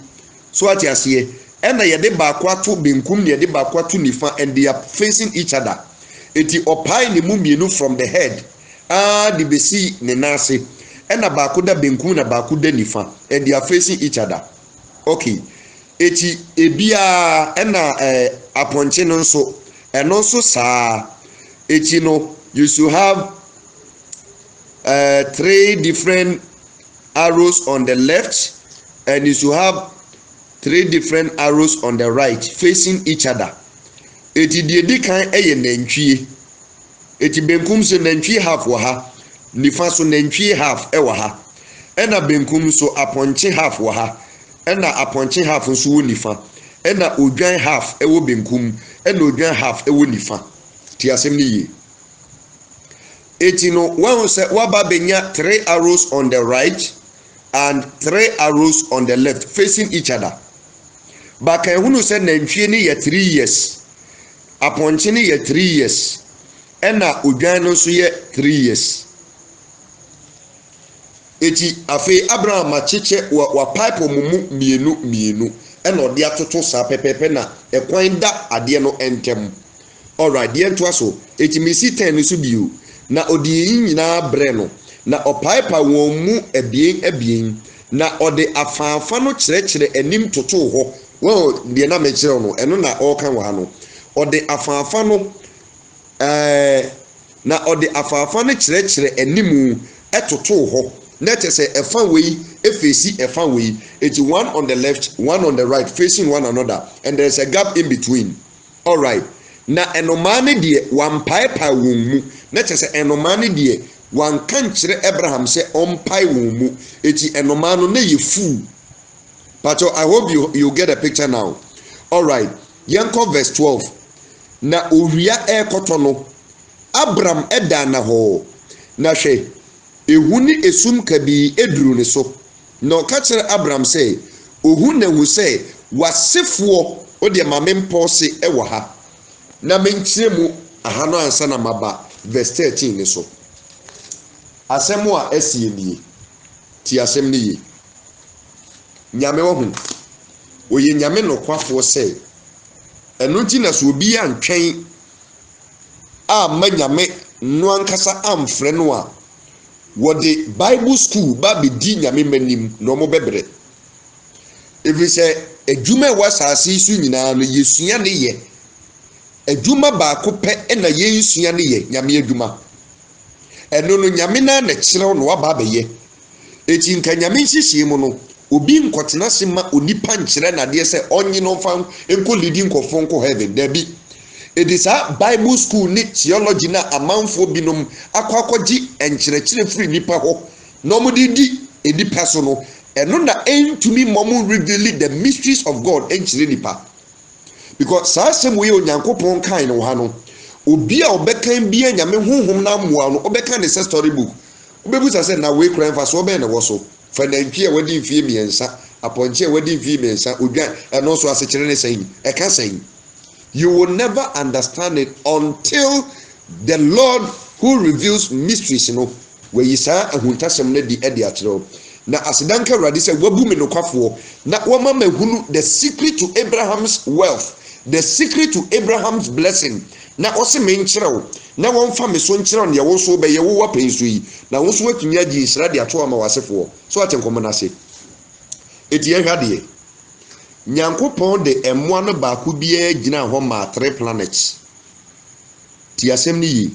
so ati asiye ena ye de baako ato benkum ne ye de baako ato nifa and they are facing each other. Eti opai ne mu mienu from the head the besi ne nase ena baako da benkum na baako da nifa and they are facing each other. Okay, eti ebia ena aponche no nso eno nso saa eti no you should have 3 different arrows on the left and you should have 3 different arrows on the right facing each other. Eti die di kan eye nantwie eti benkum so nantwie half wa ha nifa so nantwie half e wa ha ena benkum so aponche half wa ha ena aponche half nso wo nifa ena odwan half e wo benkum ena odwan half e wo nifa. Ti asem ni ye eti no one say waba benya 3 arrows on the right and 3 arrows on the left facing each other. Baka hunu say nantwie ni ye 3 years aponche ni ye 3 years ena odwan no so ye 3 years. eti afi Abraham acheche wa pipe mumu mienu ena ode atoto sa pepepe na ekwan da ade no entem. Alright, the to so eti mesi 10 so bio na ode nyina bre no na opaipa won mu ebien na ode afanfa no kyerɛkyerɛ anim toto ho wo de na me kyerɛ no eno na ɔka wa no ode afanfa no na ode afanfa no kyerɛkyerɛ anim etoto ho na tese efa wei efesi efa wei eti one on the left one on the right facing one another and there's a gap in between. Alright, na enomane de wan paipa won mu na tese enomane de wan kan kyerɛ Abraham sɛ ɔmpai won mu eti enomano na ye fu. But I hope you get a picture now. Alright, yanko verse 12 na owia ekoto no Abraham eda na ho na hwɛ ehuni esum kabi eduru ne so na ɔka kyerɛ Abraham sɛ ohu na hu sɛ wasefoɔ ode ma mempɔse ɛwɔ ha na menkyerɛ mu aha no ansa na maba verse 13 ne so asɛm a asie nie ti asɛm ne ye nyame wɔ hu oye nyame no kwafoɔ sɛ ɛno nti na so obi antwɛn a ma nyame no ankasa amfrɛ no a wɔde Bible school ba be di nyame manim no mo bebre evi sɛ adwuma ɛwɔ asase so nyinaa no yesua ne yɛ adwuma baako pɛ na yɛnsua ne yɛ nyame adwuma ɛno no nyame na kyerɛw no waba abɛyɛ eti nka nyame nhyehyɛ mu no obi nkɔtena se ma onipa nkyerɛ na deɛ sɛ ɔnye no fa enko leading nkɔfo nkɔ heaven dabi. It is a Bible school ni theology na amanfo binom akwakoji enkyerɛkyerɛ free nipa ho na ɔmo di enipa so no ɛno na entumi momu reveal the mysteries of God enkyerɛ nipa because saa asɛm wo yɛ onyankopɔn kan no ha no obi a ɔbɛkan bia nyame honhom na amoa no ɔbɛka ne story book ɔbɛbusa sɛ na we kran fa so ɔbɛn na wɔ so fa na ntwi a wadi mfie miɛnsa apɔnkye a wadi mfie miɛnsa odwan ɛno so asekyerɛ ne sɛn ɛka sɛn. You will never understand it until the Lord who reveals mysteries, you know, where you say ahuntasem ne di edi akyerɛw. Na asidanka Awurade sɛ wabu me nokwafoɔ na wama mahunu the secret to Abraham's wealth, the secret to Abraham's blessing. Na ɔse me nkyerɛw na wɔmfa me so nkyerɛw ne yɛwo so bɛyɛ wo wapen so yi na wo so watumi agye nsira de ato ama wasefoɔ. So ate nkɔmɔ na se. Eti ɛhwa deɛ Nyankopɔn de ɛmoa no baako biara gyina hɔ ma 3 planets. Ti asɛm ni yi.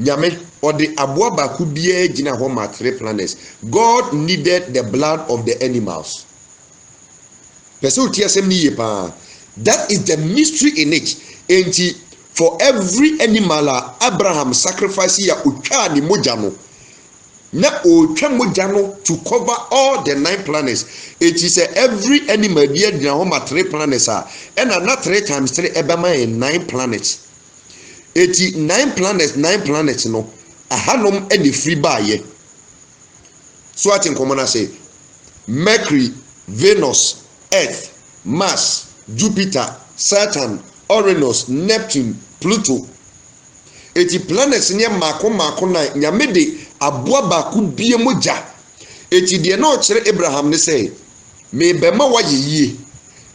Nyame ɔde aboa baako biara gyina hɔ ma 3 planets. God needed the blood of the animals. Person ti asɛm ni yi pa. That is the mystery in it. Enti for every animal Abraham sacrifice ya otwa ni mogya no. Na otwa mogya no to cover all the 9 planets. It is every animal there gyina hɔ ma 3 planets and na 3 times 3 ebema 9 planets. Eti 9 planets no ahanom ene free baye. So ati nkomo na say Mercury, Venus, Earth, Mars, Jupiter, Saturn, Uranus, Neptune, Pluto. Eti planets ne mako na nyame de aboa baako bie mogya. Eti de na ɔkyerɛ Abraham ne sɛ me bɛma wayɛ yie,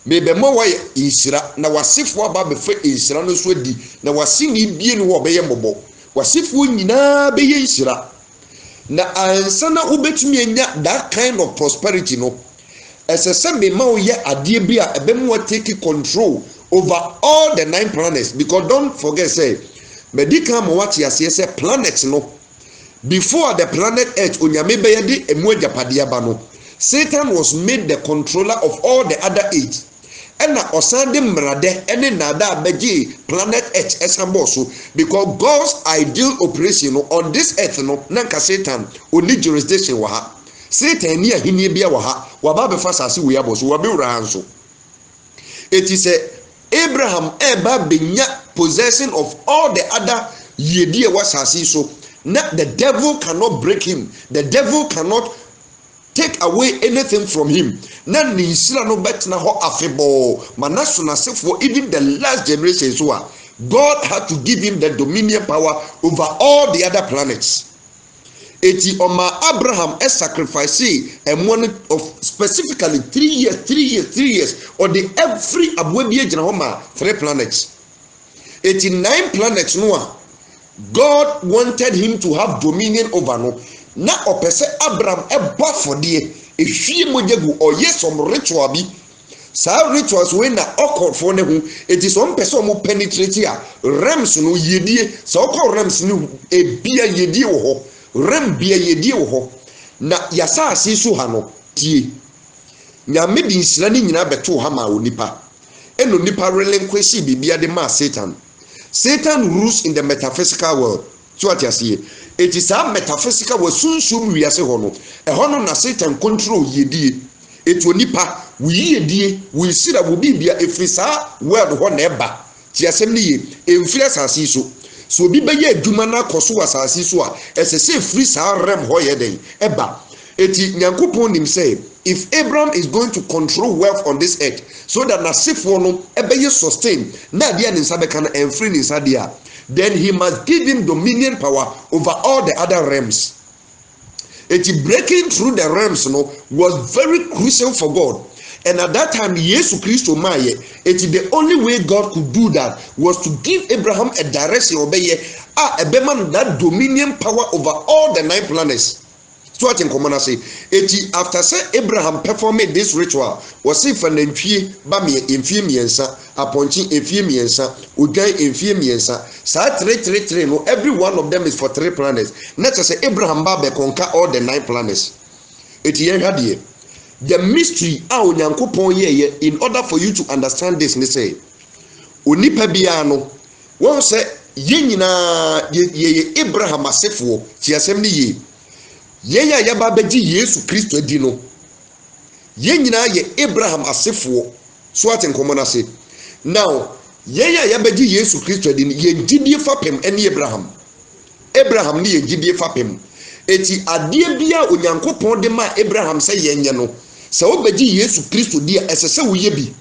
me bɛma wayɛ insira na wasefo aba bɛfa insira no so adi na waseni bie ne ho ɔbɛyɛ mmɔbɔ wasefo nyinaa bɛyɛ insira na ansa na wobɛtumi anya that kind of prosperity no ɛsɛ sɛ me ma woyɛ adeɛ bi a ɛbɛma wa take control over all the 9 planets because don't forget say medical mo wate aseɛ sɛ planets no before the planet Earth onyame bɛyɛ de emu agapade aba no Satan was made the controller of all the other 8 ɛna ɔsan de mmerade ɛne nada abɛgye planet Earth ɛsanbɔ so because God's ideal operation no on this earth no nanka Satan oni jurisdiction wɔ ha Satan ni ahenie bia wɔ ha waba bɛfa sase we abɔ so wabɛwura ha nso eti sɛ Abraham eba benya possession of all the other yedie wɔ sase so. Now the devil cannot break him. The devil cannot take away anything from him. Now nisira no betna ho afebo. Manaso na for even the last generation so God had to give him the dominion power over all the other planets. eti ọma Abraham sacrifice a month of specifically 3 years or the every aboa bi egyina hɔ ma 3 planets. Eti 9 planets no a God wanted him to have dominion over no. Na opese Abraham ebo afɔdeɛ ehwie mogyagu ɔyɛ some ritual bi. Sa rituals we na okorfo ne ho eti so mpese o mo penetrate a realms no yedie sa okɔ realms no ebia yedie wo hɔ. Rem bia yedie wo hɔ na yasase so ha no tie nyame di nsira ni nyina beto ha ma onipa eno nipa relinquish bibia de ma Satan rules in the metaphysical world. So what you see it is a metaphysical world sunsum wiase hɔ no ɛhɔ no na Satan control yedie etu onipa wo yedie wo nsira wo bibia efiri saa world hɔ na ɛba ti asɛm ni ye emfiri asase so obi bɛyɛ adwuma na akɔso asase so a ɛsɛ free saa rem hɔ yɛ den ɛba eti nyankopɔn nim sɛ if Abraham is going to control wealth on this earth so that nasefoɔ no ɛbɛyɛ sustain na adeɛ ne nsa bɛka no ɛmfiri ne nsa deɛ a then he must give him dominion power over all the other realms. Eti breaking through the realms no was very crucial for God. And at that time, Jesus Christ Omaye, it is the only way God could do that was to give Abraham a direction obey a man that dominion power over all the 9 planets. So what in common say, it after say Abraham performed this ritual was if an enfie bami enfie miensa aponchi enfie miensa udai enfie miensa sa 3 no every one of them is for 3 planets. Not to say Abraham ba be conquer all the 9 planets. It yen hadie. The mystery Nyankopon ye in order for you to understand this ne say onipa bia no won say ye nyina ye Abraham asefo ti asem ne ye ya ba beji Yesu Kristo adi no ye nyina ye Abraham asefo so atenkomo na say now ye ya beji Yesu Kristo adi no ye gidie fapem ene Abraham ne ye gidie fapem eti ade bia Onyankopon de ma Abraham say ye nye no sɛ wobɛgye Yesu Kristo di a ɛsɛ sɛ woyɛ bi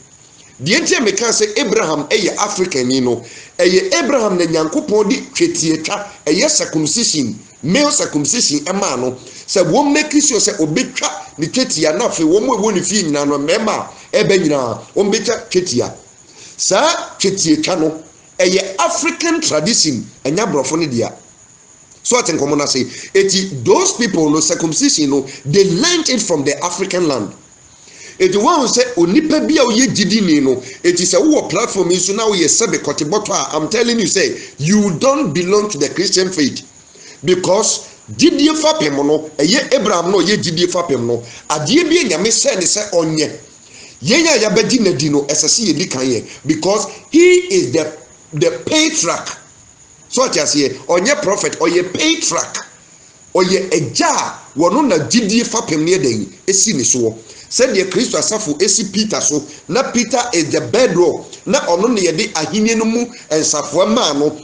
deɛ ntia meka sɛ Abraham ɛyɛ African ni no ɛyɛ Abraham na Nyankopɔn de twetietwa ɛyɛ circumcision male circumcision ɛma no sɛ wɔn make sure sɛ obetwa ne twetia na afei wɔn ɛwɔ ne fie nyina no mɛma ɛbɛ nyina wɔn betwa twetia saa twetietwa no ɛyɛ African tradition ɛnya brɔfo ne dia. So I think common say those people no circumcision no they learned it from the African land. It one say onipa bia o ye gidi ni no it is a wo platform so now ye sebe kotiboto I'm telling you say you don't belong to the Christian faith because gidi fapem no eye Abraham no ye gidi fapem no ade bia nyame se ne se onye yenya ya bedi na di no esese ye di kan ye because he is the patriarch. So what you say onye prophet or ye patriarch or ye eja wono na gidie fapem ne den esi ne so said the Christ asafo esi Peter so na Peter is the bedrock na ono ne ye de ahenie no mu ensafo ma no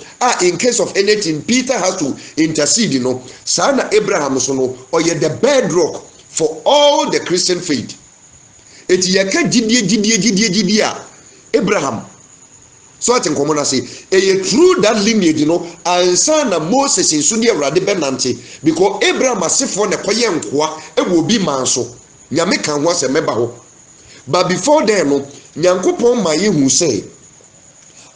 in case of anything Peter has to intercede no sa na Abraham so no or ye the bedrock for all the Christian faith. Eti ye ka gidie a Abraham. So I think common say through that lineage you know ansa na Moses nso de awrade benante because Abraham asefo ne koye nkoa e wo bi manso nyame kan ho se meba ho but before then no Nyankopon ma ye hu say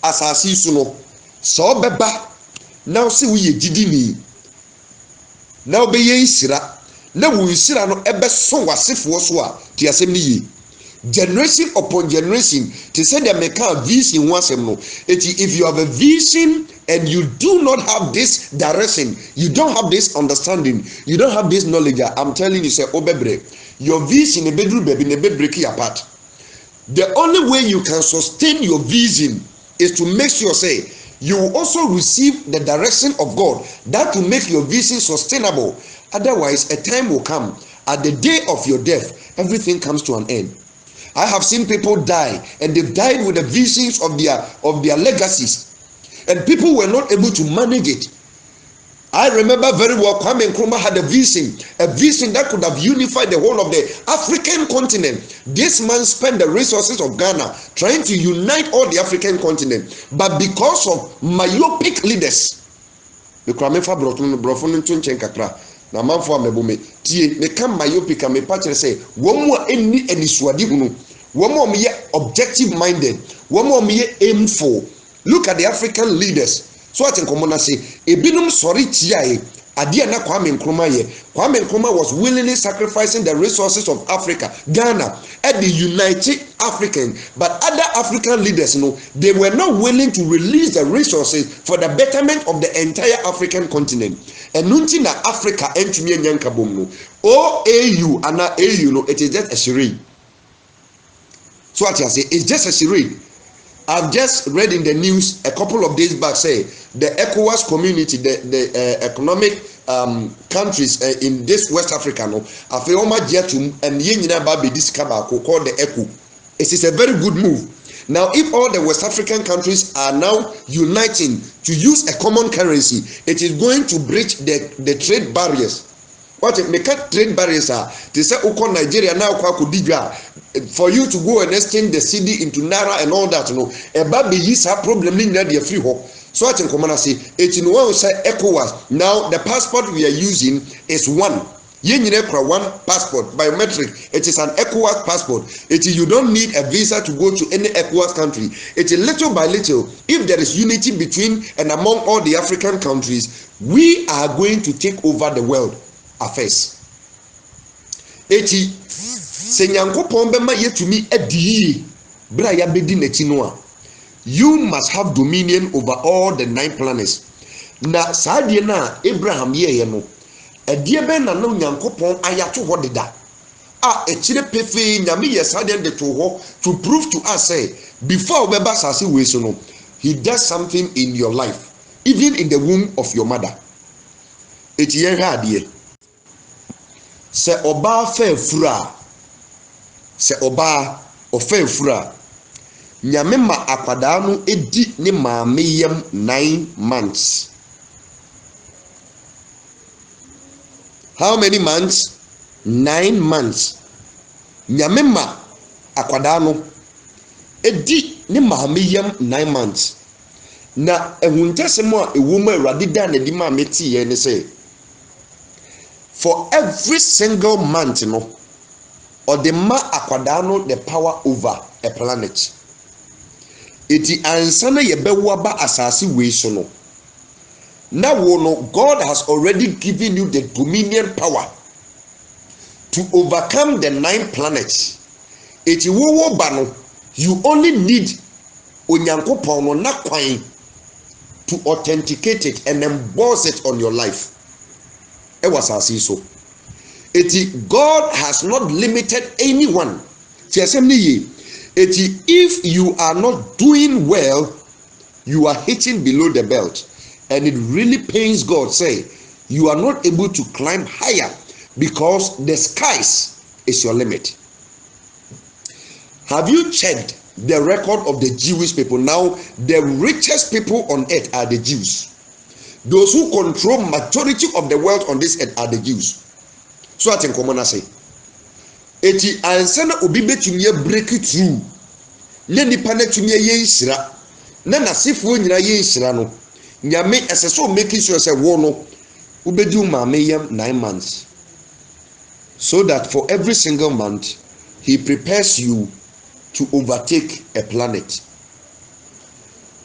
asasi su no so beba now say we ye gidi ni now be ye isira na wo isira no ebe so wasefo so a ti asem ni ye generation upon generation to say that make a vision once no if you have a vision and you do not have this direction, you don't have this understanding, you don't have this knowledge, I'm telling you say obebre your vision a bedroom baby ne be break apart. The only way you can sustain your vision is to make sure say you will also receive the direction of God that will make your vision sustainable. Otherwise a time will come at the day of your death everything comes to an end. I have seen people die and they've died with the visions of their legacies and people were not able to manage it. I remember very well Kwame Nkrumah had a vision that could have unified the whole of the African continent. This man spent the resources of Ghana trying to unite all the African continent, but because of myopic leaders, the Kwame na manfo amebome tie me ka myopic me pa kire say wo mu a enni anisuade hunu wo mu ye objective minded wo mu ye aimful. Look at the African leaders. So at nkomo na say ebinum sori tiae ade na Kwame Nkrumah ye. Kwame Nkrumah was willingly sacrificing the resources of Africa, Ghana, at the United African, but other African leaders, they were not willing to release the resources for the betterment of the entire African continent. And nunti na Africa entumi enyanka bom no. OAU and AU no, it is just a charade. So what I say, it's just a charade. I've just read in the news a couple of days back say the ECOWAS community, the economic countries in this West Africa, no, Afeoma Jetum and Yenina Babi this Kabako called the ECO. It is a very good move. Now, if all the West African countries are now uniting to use a common currency, it is going to breach the trade barriers. What make trade barriers are? They say, "Oko Nigeria now for you to go and exchange the cedi into naira and all that." No, a baby is a problem in the free hop. So I think I say, it's in one say ECOWAS. Now the passport we are using is one. One passport biometric. It is an ECOWAS passport. It is, you don't need a visa to go to any ECOWAS country. It is little by little. If there is unity between and among all the African countries, we are going to take over the world affairs. Eti senyankopon bema yetumi adi bra ya bedi n'achi no a, you must have dominion over all the 9 planets. Na saadie na Abraham ye no adie ben na no nyankopon ayato ho deda a echire pefe nyame ye saadie de to ho to prove to us say before we ba sase we so no, he does something in your life, even in the womb of your mother. Eti ye ha adie se oba fa fura, se oba ofa fura, nyame ma akwadaa no edi ne maame yam 9 months. How many months? 9 months. Nyame ma akwadaa no edi ne maame yam 9 months. Na ehuntesemo a ewoma Awurade da na di maame ti ye ne say, for every single month, or the ma akwadano the power over a planet. Iti ansana yebewa ba asasi we so no. Now God has already given you the dominion power to overcome the 9 planets. Iti wo ba no, you only need onyankopon no na kwan to authenticate it and emboss it on your life. It was as so. God has not limited anyone. If you are not doing well, you are hitting below the belt, and it really pains God. Say you are not able to climb higher because the skies is your limit. Have you checked the record of the Jewish people? Now, the richest people on earth are the Jews. Those who control majority of the world on this earth are the Jews. So I think common say, eti ansana obi betumi break it through. Ne nipa na tumi ye nhira. Na nasefo nyina ye nhira no. Nyame eseso make sure say wo no ubedi maame yam 9 months. So that for every single month he prepares you to overtake a planet.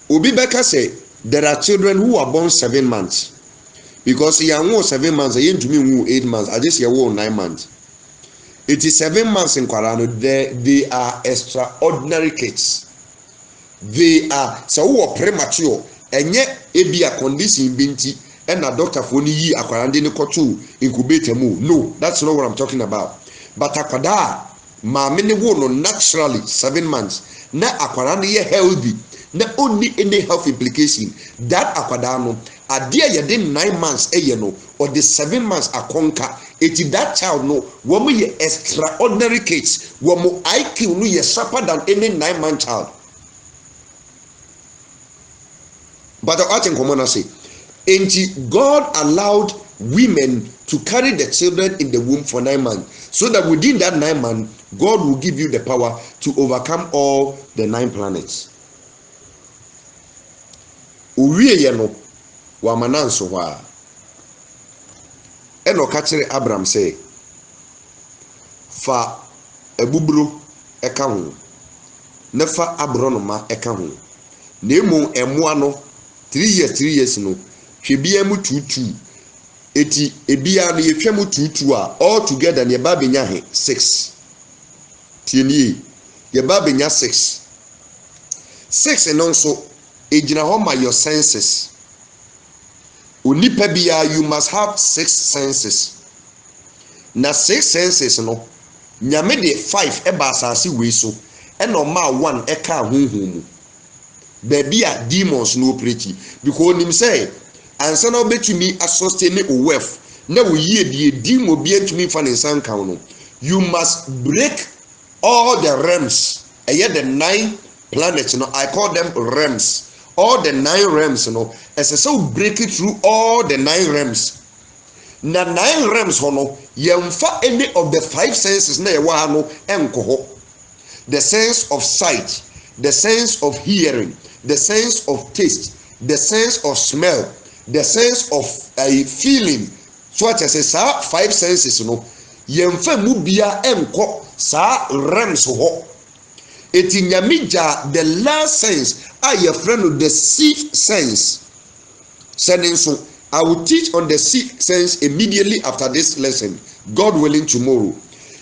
Obi beka say there are children who are born 7 months, because you are 7 months, you to me 8 months, I just you 9 months. It is 7 months in Kwarano. They are extraordinary kids. They are so premature, and yet it be a condition binti and a doctor for ni akwarande ni kotu incubator mu. No, that's not what I'm talking about. But akwada ma me ne wo no naturally 7 months. Na akwarande ye healthy. Na only any health implication that akwadano adia yede 9 months no, or the 7 months akonka, it is that child no womo ye extraordinary kids, womo IQ no ye sharper than any 9-month child. But I think common say, God allowed women to carry the children in the womb for 9 months, so that within that 9 months God will give you the power to overcome all the 9 planets. Uwie ye no wa mananso hwa ɛna ɔka kyerɛ Abraham sɛ fa abuburo ɛka ho na fa aborɔnoma ɛka ho na emu ɛmoa no 3 years no hwɛ bia mu tutu eti ebia no yɛhwɛ mu tutu a all together ne ba benya he 6 tienie yɛba benya 6 no nso egyina hɔ ma your senses onipa bia you must have 6 senses na 6 senses no nyame de 5 ɛba asase wei so ɛna ɔma 1 ɛka honhom mu baabi a demons no operate because nim say ansa na obetumi sustain o wealth na wo yie die demon bi atumi fa ne nsan kan no you must break all the realms ɛyɛ the 9 planets no I call them realms all the 9 realms no ɛsɛ sɛ wo break it through all the 9 realms na 9 realms ho no yɛmfa any of the 5 senses na yɛwɔ ha no ɛnkɔ hɔ the sense of sight the sense of hearing the sense of taste the sense of smell the sense of feeling so at say sa 5 senses no yɛmfa mu bia ɛnkɔ sa realms ho eti nyamija the last sense a yɛfrɛ no the sixth sense sending so I will teach on the sixth sense immediately after this lesson God willing tomorrow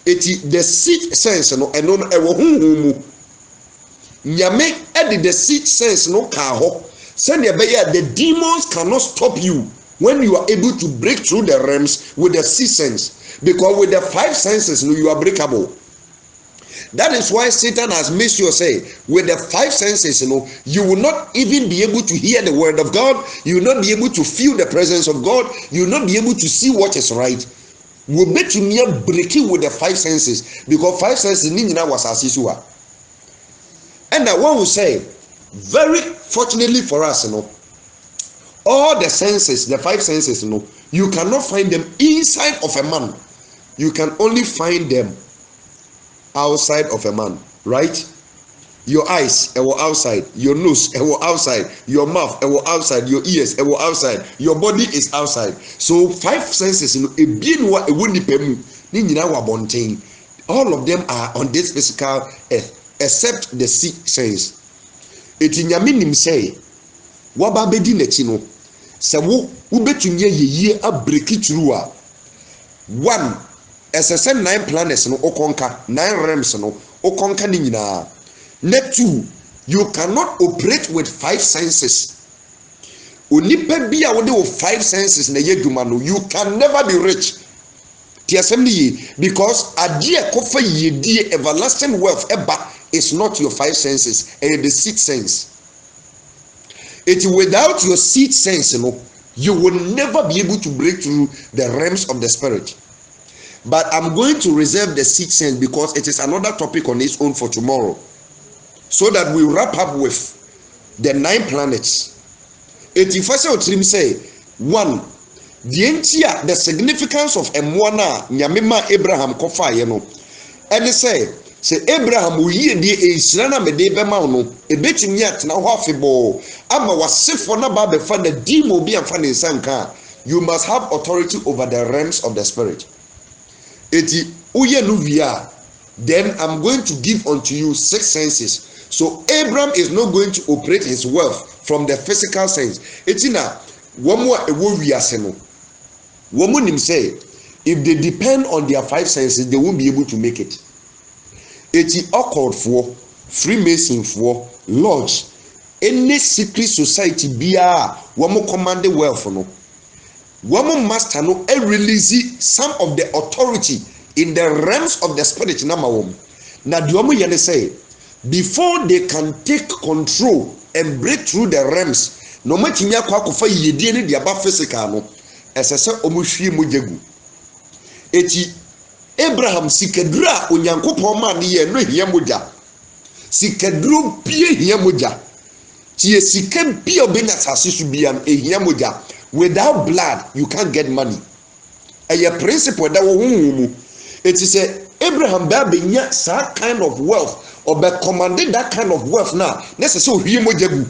eti the sixth sense no ɛno no ɛwɔ honhom mu nyame ɛde the sixth sense no ka hɔ send the demons cannot stop you when you are able to break through the realms with the sixth sense because with the 5 senses no you are breakable. That is why Satan has made sure say with the 5 senses you will not even be able to hear the word of God, you will not be able to feel the presence of God, you will not be able to see what is right. We bet you near breaking with the 5 senses because 5 senses nina was asisua. And that one will say very fortunately for us all the senses, the 5 senses you cannot find them inside of a man. You can only find them outside of a man, right? Your eyes outside, your nose outside, your mouth outside, your ears outside, your body is outside. So 5 senses all of them are on this physical earth except the 6th sense. Eti nyame nim say waba bedi n'akyi no sɛ wo betumi yeye a break through a 1 ɛsɛ 9 planets no okonka 9 realms no okonka ni nyinaa na 2 you cannot operate with 5 senses onipa bi a wode wo 5 senses na ye dwuma no you can never be rich tiasem ni because adie kofa yedie everlasting wealth eba is not your 5 senses and the 6th sense. It without your 6th sense you will never be able to break through the realms of the spirit. But I'm going to reserve the 6th sense because it is another topic on its own for tomorrow, so that we wrap up with the 9 planets. Eti fase otrim say 1 the significance of emwana nyamema Abraham kofa ye no ene say Abraham uyi die ehira na mede bema no ebetumi atena ho afebo ama wasefo na ba befa na dimo bi amfa ne nsanka you must have authority over the realms of the spirit. Eti uye no via then I'm going to give unto you 6 senses. So Abraham is not going to operate his wealth from the physical sense. Eti na womo ewo wiase no womo nim say if they depend on their 5 senses they won't be able to make it. Eti occult for Freemason for lodge any secret society bia womo command wealth no womo master no release some of the authority in the realms of the spirit na mawom na de womo yene say before they can take control and break through the realms no matimi akwa yedie ne de aba physical no esese omuhwie mogyagu eti Abraham sikadura onyankopon ma ne ye no hia mogya sikaduro bie hia mogya tie sika bie obenya sase so bia ehia mogya without blood you can't get money a principle that wo mu eti say Abraham ba benya that kind of wealth or be commanded that kind of wealth na necessary ohwie mogya gu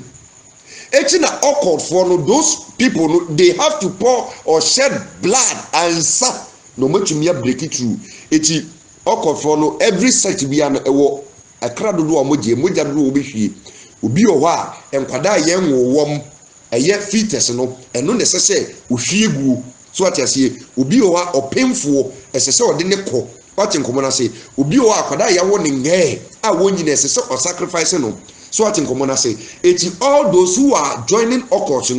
Echina occurred for no those people no, they have to pour or shed blood and sa no metumi break it through. Echi occurred for no every sect bi an ewo akra dodo a moje dodo obehwie obi o ha enkwada yen wowom eye fetus no eno ne sese ohwie guo so atiase obi o ha opemfo esese ode ne kɔ wate nkomo na se obi o ha akwada ya wo ne nge a wonyi na esese o sacrifice no so ati nkomo na say all those who are joining occult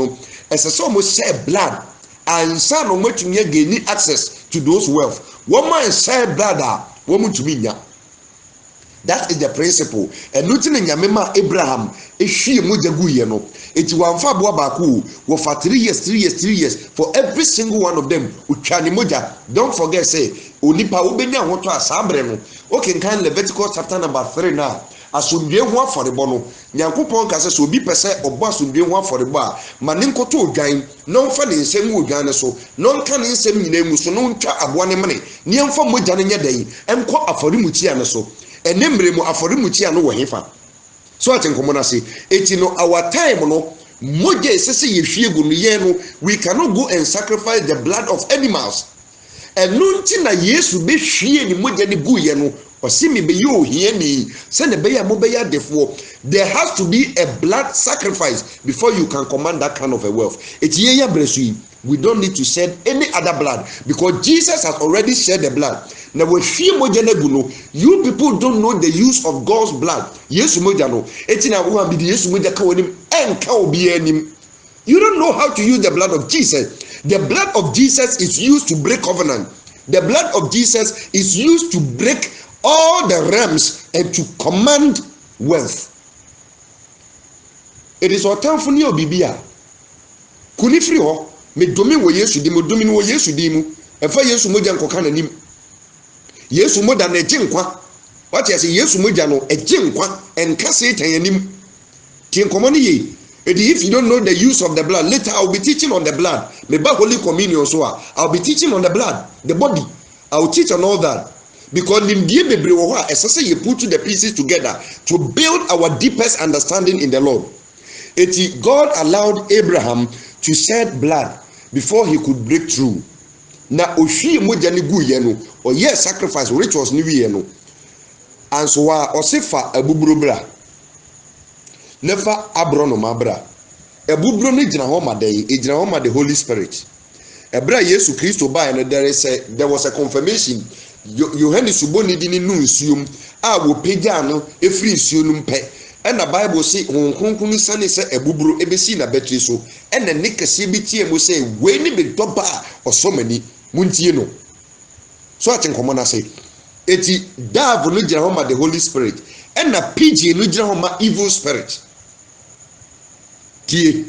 esese o mo share blood and san o matumi gain access to those wealth woman share blood wo mutumi nya. That is the principle. And nothing in Yamema Abraham is she mujagu yeno. Eti wanfa boa baku wo for 3 years for every single one of them uchani moja. Don't forget say onipa obenya ho to asabre no. Okay, kan Leviticus chapter number 3 now. Asundwe ho afɔrebɔ no nyankopɔn ka sɛ so obi pɛ sɛ ɔbɔ asundwe ho afɔrebɔ a ma ne nkoto odwan na ɔmfa ne nsɛm mu odwan ne so na ɔnka ne nsɛm nyinaa mu so na ɔntwa aboa ne mene ne ɛmfa mogya no nyɛ dɛn ɛnkɔ afɔremukyia ne so ɛne mmerɛ mu afɔremukyia no wɔ hefa so ate nkɔmmɔ no ase eti no our time no mogya ɛsɛ sɛ yɛhwie gu no yɛn no we cannot go and sacrifice the blood of animals ɛno nti na yesu bɛhwie ne mogya ne gu yɛ no osimi be you hear me say the beya mo beya defo there has to be a blood sacrifice before you can command that kind of a wealth etiye bresu we don't need to shed any other blood because Jesus has already shed the blood now we hwie moja na gu no you people don't know the use of God's blood yesu moja no etina wo bi yesu moja ka wonim enka obi anim you don't know how to use the blood of Jesus. The blood of Jesus is used to break covenant. The blood of Jesus is used to break all the realms and to command wealth. It is our time for new bibia. Kuni free ho me domi wo Yesu di mo domi wo Yesu di mu. E fa Yesu moja nkoka nanim. Yesu moda na eje nkwa. What you say Yesu moja no eje nkwa enka Satan yanim. Ti nkomo ni ye. If you don't know the use of the blood, later I'll be teaching on the blood. Maybe Holy Communion so I'll be teaching on the blood, the body. I'll teach on all that. Because you put the pieces together to build our deepest understanding in the Lord. God allowed Abraham to shed blood before he could break through. Na oshi moja ni gu yeno or yes sacrifice which was new yeno. And so osifa abuburo bra. Never abrono mabra. Ebubro ni jina ho madai, e jina ho ma the Holy Spirit. Ebra Yesu Kristo ba and there was a confirmation. Yohane suboni di ni nu nsuom a wo pagya no efri nsuo no mpe. And the Bible say honkonkunu sane se ebubro ebesi na betri so. And ne kese bi tie mo say we ni be doba osomani muntie no. So atenkomo na say eti dav no jina ho ma the Holy Spirit. And na PG no jina ho ma evil spirit. Tie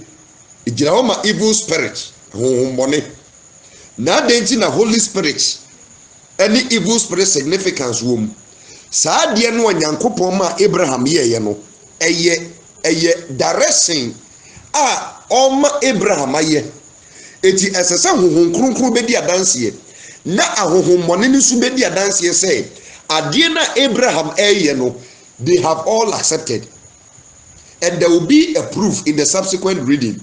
ejina ho ma evil spirit honhombone na denti na Holy Spirit any evil spirit significance wom saa de no Nyankopon ma Abraham ye no eye direction a oma Abraham aye eti esese honhom kronkron be di adanse na ahohommone ni su be di adanse say ade na Abraham eye no they have all accepted. And there will be a proof in the subsequent reading.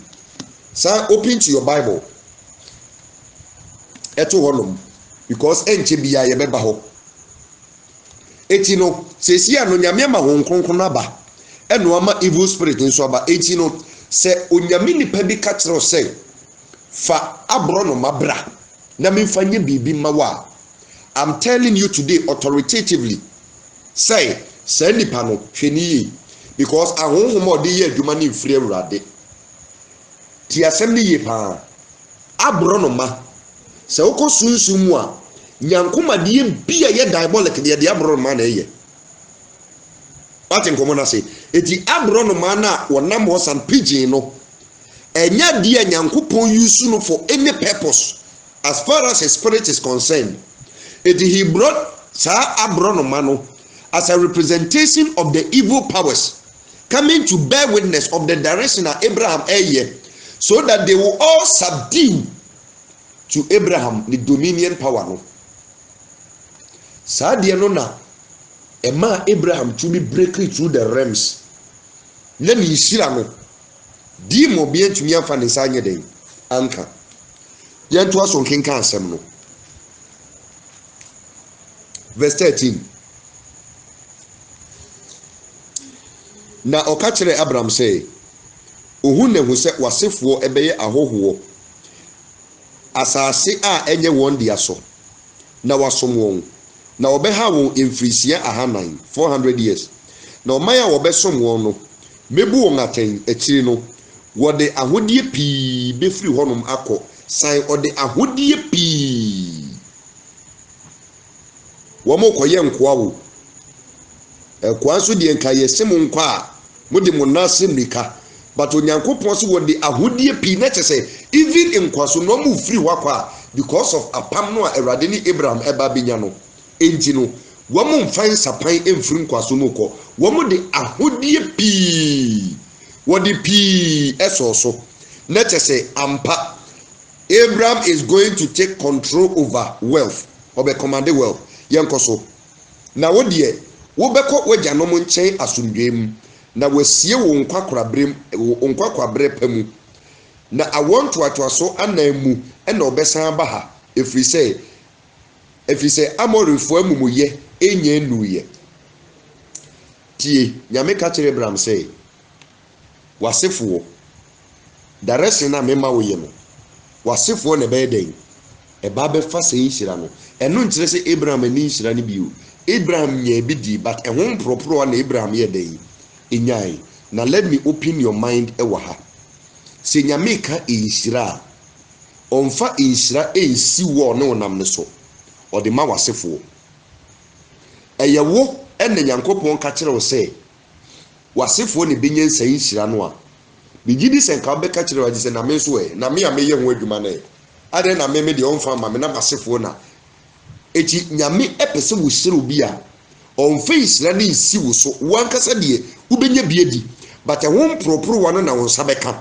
So open to your Bible. Eto honum because enche biya ye beba ho. Eti no sesi ano nyame ma ho nkronkron aba. Eno ama evil spirit nso aba. Eti no se onyame nipa bi ka kire say fa abro no mabra na memfanye bibi mawa. I'm telling you today authoritatively say nipa no hweniye. Because ahonhom odi ye adwuma ni mfiri awurade ti asem ni ye pa abro no ma se okosunsun mu a nyankoma de ye bia ye diabolic de abro no ma na ye patin komo na se eti abro no ma na wonam ho san pidgin no enya de nyankopon use no for any purpose as far as his spirit is concerned. Eti he brought sa abro no ma no as a representation of the evil powers coming to bear witness of the direction of Abraham so that they will all subdue to Abraham the dominion power no. Sadia no na ema Abraham to be breaking through the realms. Let me shira no. di mo bi antumi afa ne sa anye den anka yɛnto aso nkenka asɛm no verse 13 na ɔka kyerɛ Abraham sɛ ohun na hu sɛ wasefoɔ ɛbɛyɛ ahohoɔ asase a ɛnyɛ wɔn de aso na wasom wɔn na ɔbɛha wɔn mfirisia 400 years na ɔman a wɔbɛsom wɔn no mebu wɔn atɛn akyiri no wɔde ahodie pii bɛfiri hɔnom akɔ san ɔde ahodie pii wɔn kɔyɛ nkoa wo ɛkoa nso deɛ nka yɛ sem nkwa a mode mo nase mmirika but onyankopɔn so wɔde ahodie pii na kyɛ sɛ even nkwa so no mu firi hɔ akɔ a because of apam no a Awurade ne Abraham ɛba benya no enti no wɔn mfa nsapan mfiri nkwa so no kɔ wɔn de ahodie pii wɔde pii ɛsɔ so na kyɛ sɛ ampa Abraham is going to take control over wealth ɔbɛ command wealth yɛnkɔ so na wo deɛ wobɛkɔ wagyanom nkyɛn asomdwee mu na wasie wo nkwakorabrɛ pa mu na awɔntoatoa so anan mu ɛna ɔbɛsan ba ha ɛfiri sɛ Amorifoɔ amumuyɛ ɛnyɛ nnuyɛ tie nyame ka kyerɛ Abraham sɛ wasefoɔ direction na mema wo yɛ no wasefoɔ na ɛbɛyɛ den ɛba bɛfa sɛ nhyira no ɛno nkyerɛ sɛ Abraham ani nhyira no bio Abraham nyɛ bi di but ɛho mporoporo na Abraham yɛ den enyae na let me open your mind ɛwɔ ha sɛ nyame ka nhyira a ɔmfa nhyira ɛnsi wɔ ne wonam ne so ɔde ma wasefoɔ ɛyɛ wo ɛna Nyankopɔn ka kyerɛ wo sɛ wasefoɔ ne benya nsa nhyira no a bigidi sɛ nka wobɛka kyerɛ wagye sɛ na me nso na me a meyɛ ho adwuma no ade na me deɛ ɔmfa ma me na wasefoɔ na eti nyame ɛpɛ sɛ wo hyira obi a ɔmfa nhyira ne nsi wo so wankasa deɛ wobɛnya biedi but ɛho mporoporo wa no na wo nsa bɛka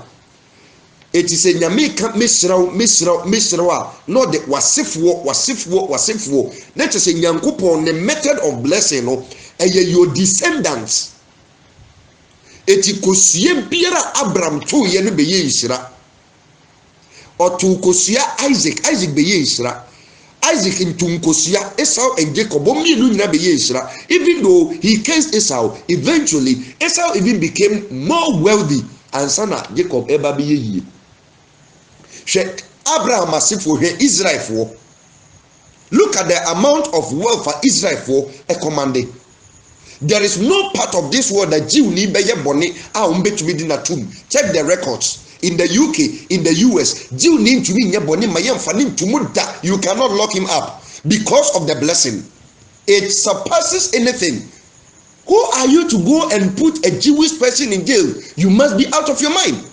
eti sɛ nyame ka mehyiraw a no de wasefoɔ na kyerɛ sɛ Nyankopɔn ne method of blessing no ɛyɛ your descendants eti kosua biara Abraham to yɛ no bɛyɛ nhyira ɔto kosua Isaac bɛyɛ nhyira Isaac ntunkosua Esau and Jacob omienu nyina bɛyɛ nhyira even though he cursed Esau eventually Esau even became more wealthy and sana Jacob eba bɛyɛ yie hwɛ Abraham asefo hwɛ Israelfoɔ look at the amount of wealth for Israelfoɔ commanded. There is no part of this world that Jew ni bɛyɛ bɔne a umbetumi di natum. Check the records. In the UK, in the US, Jew ni ntumi nyɛ bɔne ma yɛmfa ne ntumu da. You cannot lock him up because of the blessing. It surpasses anything. Who are you to go and put a Jewish person in jail? You must be out of your mind.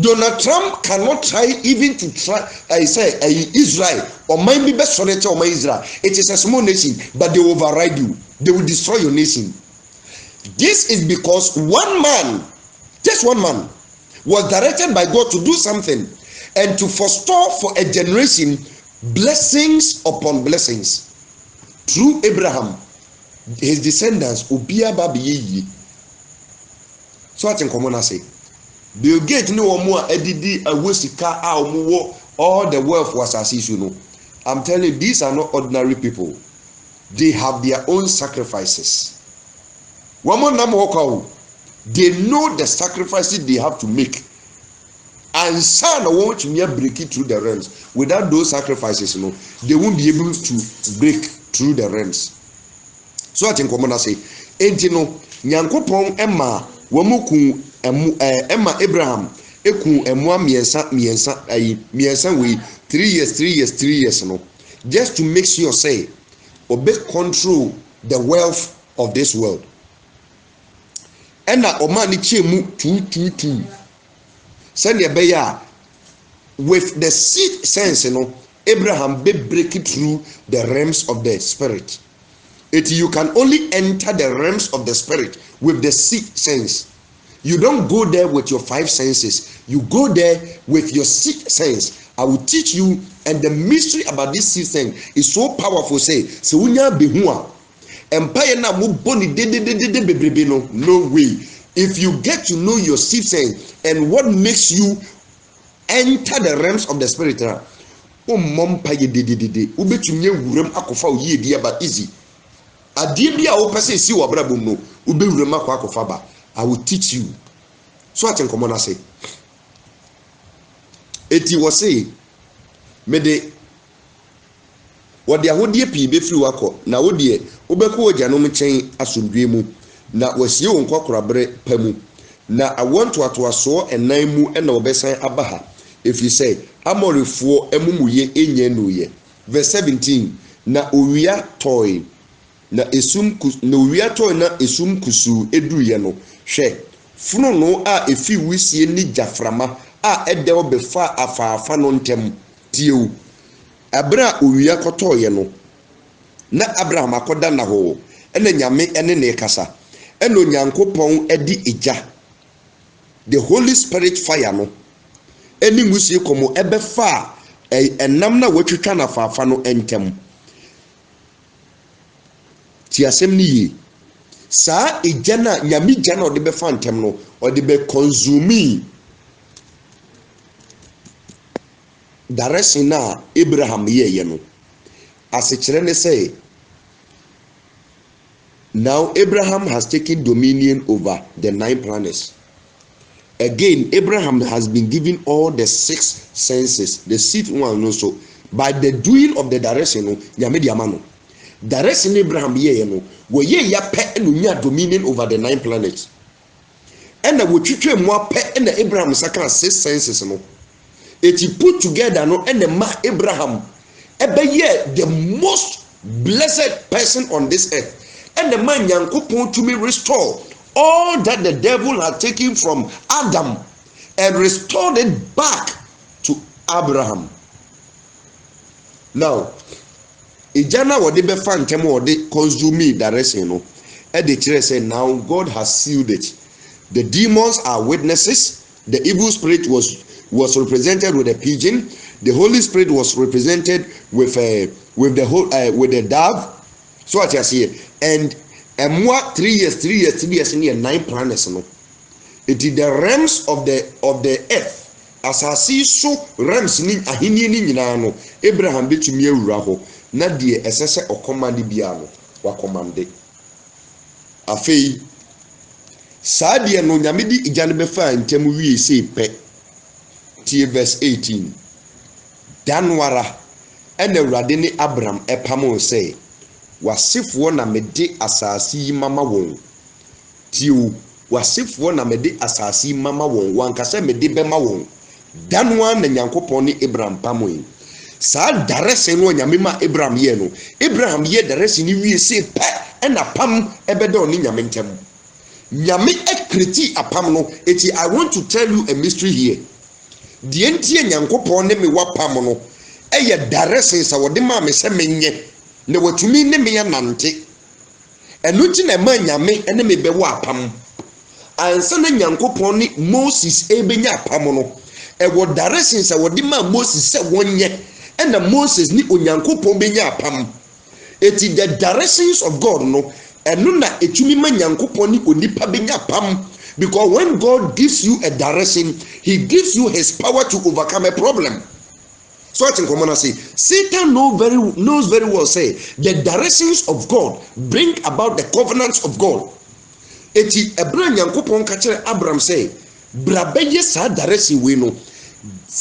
Donald Trump cannot try even to try. I say Israel or might be best for Israel. It is a small nation, but they will override you. They will destroy your nation. This is because one man, just one man, was directed by God to do something and to forestall for a generation blessings upon blessings. Through Abraham, his descendants, Ubia Babi. So I think common I say. Bill Gates no more edidi awosika a omuwo all the wealth was as you know. I'm telling you, these are not ordinary people. They have their own sacrifices. Woman namokao, they know the sacrifices they have to make. And son won't break it through the realms. Without those sacrifices, you know, they won't be able to break through the realms. So I think common I say, Entino, Nyankopon Emma, Wamuku Emma Abraham eku emwa miensa we 3 years no just to make sure say obey control the wealth of this world ena omani chemu 222 send ebeya with the seed sense no Abraham be break it through the realms of the spirit. You can only enter the realms of the spirit with the sixth sense. You don't go there with your 5 senses. You go there with your 6th sense. I will teach you, and the mystery about this 6th sense is so powerful. Say, so unya behua empire na mo boni de bebrebe no way. if you get to know your sixth sense and what makes you enter the realms of the spirit, mpa ye dededede ubetumi ewuram akofa oye die ba easy adie bia wo pese si wo brabom no ubewuram akofa ba. I will teach you. So I think common say eti wo say me de wo de ahodie pii be firi wako na wo de obeko ojanom chen asomdwe mu na wasie wo nkokorabre pamu na awonto atoaso enan mu na obesan abaha if you say amorifo emumuye enye noye. Verse 17 na owia toy na esum na owia toy na esum kusu eduye no hwe funu no a efi wisie ni jaframa a ede obefa afaafa no ntem tiewu abra owia kotoye no na Abraham akoda na ho ena nyame ene ne kasa eno nyankopon edi eja the Holy Spirit fire no eni musie komo ebefa enam na watwitwa na faafa no entem ti asem ni yi saa eja na nyame ja na ode befa ntem no ode be consume direction na Abraham ye no asekere ne say now Abraham has taken dominion over the 9 planets. Again, Abraham has been given all the 6 senses. The 6th one also by the doing of the direction no nyame dia mano. Direction Abraham ye no wo ye ya pe no nya dominion over the 9 planets. And wo twitwe mu apɛ and Abraham saka 6 senses no. It put together no and ma Abraham ebe the most blessed person on this earth. And the man yankopon to me restore all that the devil had taken from Adam and restored it back to Abraham. Now, ijana wode be fantem wode consume direction no. E de kire say now God has sealed it. The demons are witnesses. The evil spirit was represented with a pigeon. The Holy Spirit was represented with the dove. So what you see, and more 3 years near 9 planets no. It is the realms of the earth. As I see so realms ni ahini ni nyina no. Abraham betumi awura ho na de esese okomande bia no wa commande. Afei saade no nyame di igane befa ntem wie sei pe. Tie verse 18. Danwara ene awurade ni Abraham epamo say wasifo na mede asasi mama won tiu wasifo na mede asasi mama won wankasa mede bema won danwa na nyankopon ni Abraham pamoy sa darese no nyame ma Abraham ye no Abraham ye darese ni wie se pe na pam ebedo ni nyame ntem nyame ekreti apam no eti I want to tell you a mystery here die entie nyankopon ne me wapam no eye darese sa wode ma me se menye ne watumi ne me nante enu ti na ma nyame ene me be wa apam ansa na nyankopon ni Moses ebenya apam no e wo direction sa wodi ma Moses se wonye ena Moses ni onyankopon benya apam eti the directions of God no enu na etumi ma nyankopon ni onipa benya apam because when God gives you a direction he gives you his power to overcome a problem. So I think common say Satan knows very well say the directions of God bring about the covenants of God. Eti Abraham yankopon ka kire Abraham say brabeye sa direction we no.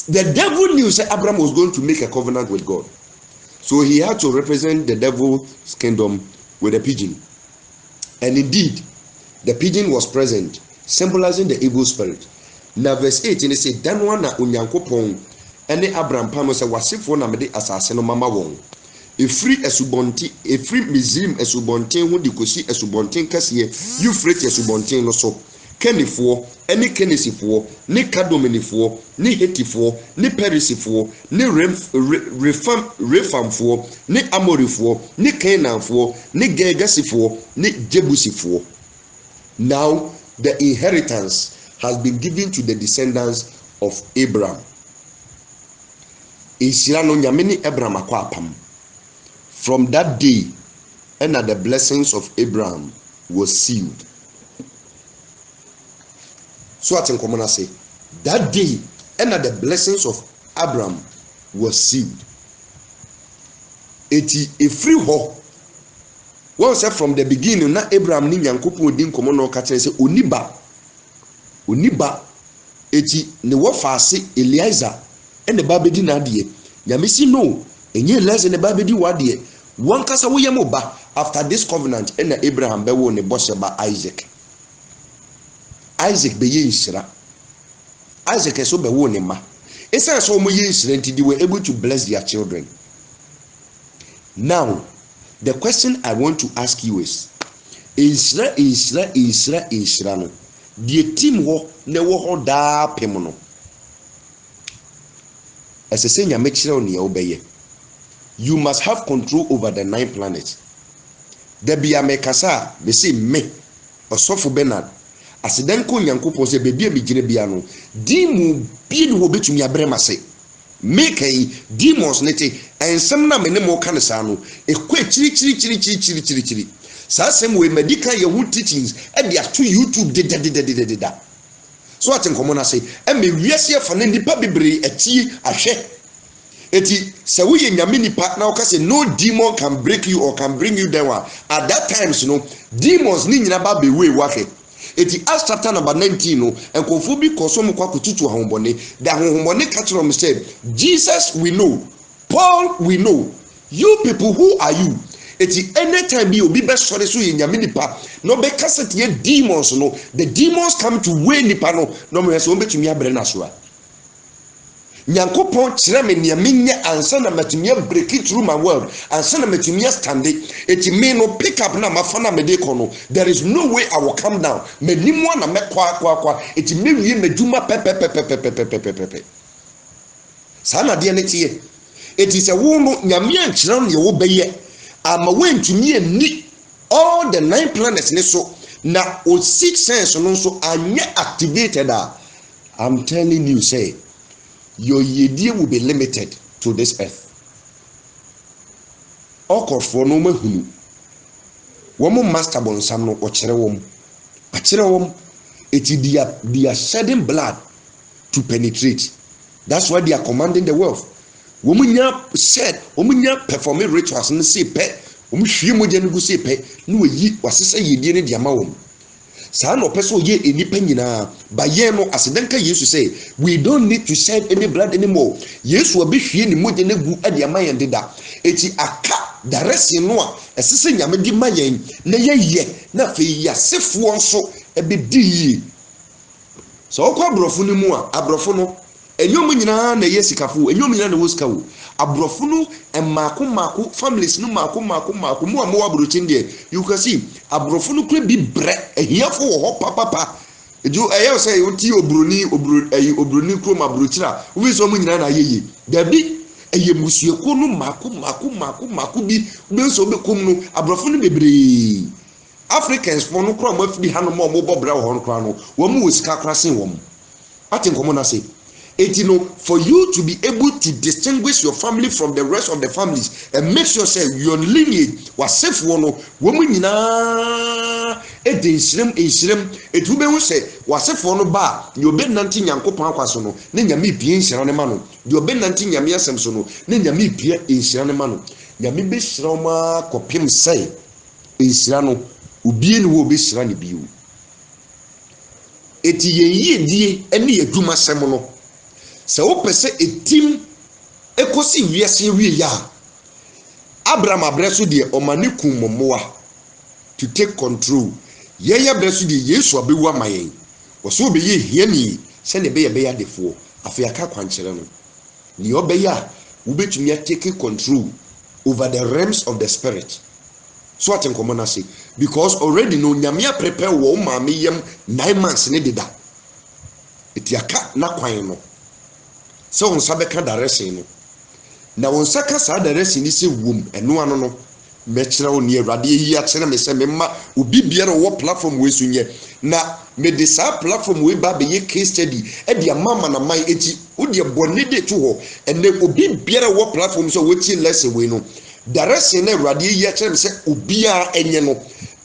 The devil knew say Abraham was going to make a covenant with God. So he had to represent the devil's kingdom with a pigeon. And indeed the pigeon was present symbolizing the evil spirit. Now verse 18 it say danwa na onyankopon ene Abraham pamo se wasifo na mede asase no mama won efri Mizrim esubonten ho di kosi esubonten kase Euphrates esubonten no so Kenifo ene Kenesifo ne Kadomenifo ne Hetifo ne Perisifo ne Refamfo ne Amorifo ne Canaanfo ne Gergasifo ne Jebusifo. Now the inheritance has been given to the descendants of Abraham. Isirano nyameni Abraham akwapam. From that day, and the blessings of Abraham was sealed. So at common say that day and the blessings of Abraham was sealed. Eti free ho. One said from the beginning na Abraham ni Nyankopon din komo no ka kire say oniba eti ne wo faase Eliezer ene ba bedi na de nyamesi no enye Eliezer ne ba bedi wa de won kasa wo yem ba after this covenant ene Abraham be wo ne bose ba Isaac be ye nshira Isaac so be wo ne ma esa so mo ye nshira nti they were able to bless their children. Now the question I want to ask you is Israel no the team ho ne wo ho da pem no esese nyame kire o ne obeye you must have control over the 9 planets. The bia mekasa be say me Osofo Bernard aseden ko Nyankopon se be bia megire bia no dimu bi ne wo betumi abremase make demons nete ensem na me ne mo ka ne sa no ekwa chiri sa sem we medical ye hu teachings e dia to YouTube de so atin komo na say e me wiase fa na nipa bebre atie ahwe eti se wo ye nyame nipa na o ka say no demon can break you or can bring you down at that times no demons ni nyina ba be we wahwe eti Acts chapter number 19 no enkofo bi kosom kwa kututu ahombone da ahombone ka kiro me say Jesus we know, Paul we know, you people who are you? Eti anytime you obi be sore so ye nyame nipa no be cassette ye demons no the demons come to weigh nipa no me so betumi abre na so a Nyankopon kire me nyame nya ansa na matumi break it through my world ansa na matumi stand eti me no pick up na mafa na me de kono there is no way I will come down me nimwa na me kwa eti me wie meduma pepe sana de ne tie eti se wo no nyame ankire no ye wo beye ama wentumi ni all the 9 planets ne so na o 6 sense no so anya activated. I'm telling you say your yedie will be limited to this earth. Okofo no mahunu womo master bonsam no okere wom eti they are shedding blood to penetrate. That's why they are commanding the world. Womunya said womunya performing rituals no say pe womuhwie mogya no gu say pe no yi wasesa yedie ne diama wom sa no person ye enipa nyina ba ye no asedanka Yesu say we don't need to shed any blood anymore. Yesu obehwie ni mogya ne gu adiama yen deda eti aka the rest no a esese nyame di mayen na ye na fe yasefo nso ebedi so okwa abrofo ni mu a abrofo no enyom nyina na yesikafo enyom nyina na woskawo abrofo no emako families no mako mu amu abrochi ndie you can see abrofo no kure bi bre ehiafo wo ho papa eju eyo say oti obroni kuro abrochira we so mu nyina na yeye dabi eye musueko no mako bi be so be kom no abrofo no bebre Africans for no kro mafi hanu mo bobra wo ho kro no wo mu wosika krasen wo mu atin komo na say for you to be able to distinguish your family from the rest of the families and make sure say your lineage was safe one woman nyina edensirem etu be hu say was safe one ba you be nanti Nyankopon akwaso no ne nyame pie nhira ne ma no you be nanti nyame asem so no ne nyame pie nhira ne ma no nyame be hira ma kopim say nhira no obie ne wo be hira ne biu eti yeyedie ene yadwuma sem no se wo pese etim ekosi wiase wie ya Abraham abreso de omanikum momoa to take control ye abreso de Yesu abewu amayen wo so be ye hiani se ne be ya defo afiaka kwankere no ni obeya wo betumi take control over the realms of the spirit so aten common say because already no nyame prepare wo maame yam 9 months ne deda etiaka na kwan no so on sabeka direction no na on saka sa direction ni se wom eno ano no mekira oni awrade yi a kire me se memma obi biara wo platform we sunye na me de sa platform we ba be ye case study e dia mama na mai eti wo de bone de to ho ene obi biara wo platform so we ti lesson we no direction na awrade yi a kire me se obi a enye no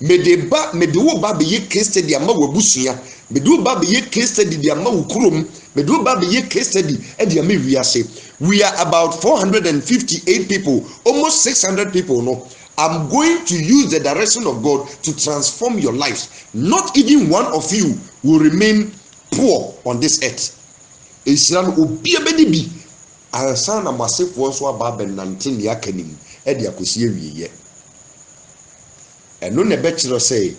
me de wo ba be ye case study ama wabusua medu ba be ye case study di ama ukurom medu ba be ye case study e di ama wiase. We are about 458 people, almost 600 people. No, I'm going to use the direction of God to transform your lives. Not even one of you will remain poor on this earth. Islam obi abedi bi ansa na masefo so aba be 19 ya kanim e de akosi awieye. Eno ne be kire say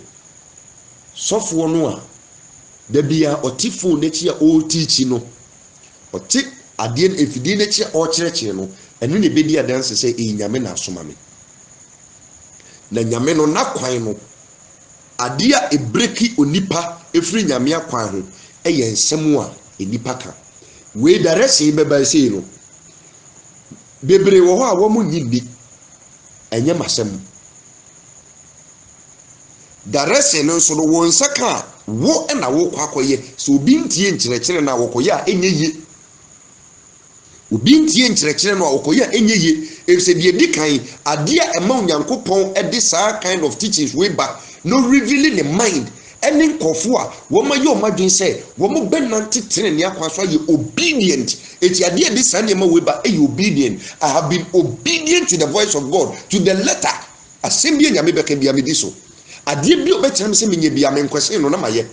sofo no a da bia otifo ne chi a o teach no oti ade efidi ne chi o kire no eno ne bedi adanse say e nyame na asoma me na nyame no na kwan no ade a ebreki onipa efiri nyame akwan ho eye nsem a enipa ka we darese beba sei no bebre wo ho a wo mu nyindi enye masem darese no so wo nsaka wo na wo kwakoye so obi ntie nkyerɛkyerɛ na wo koye a enye ye obi ntie nkyerɛkyerɛ no a wo koye a enye ye efse die di kan ade a ema onyankopɔn ede saa kind of teachings way back no revealing the mind any nkofo a wo ma ye o madwen say wo mo benante tene ne akwaso ye obedient eti ade e di sane ma we ba e obedient. I have been obedient to the voice of God to the letter asembie nyame beka bia me di so ade bi obetram se menye bia me nkwese no na maye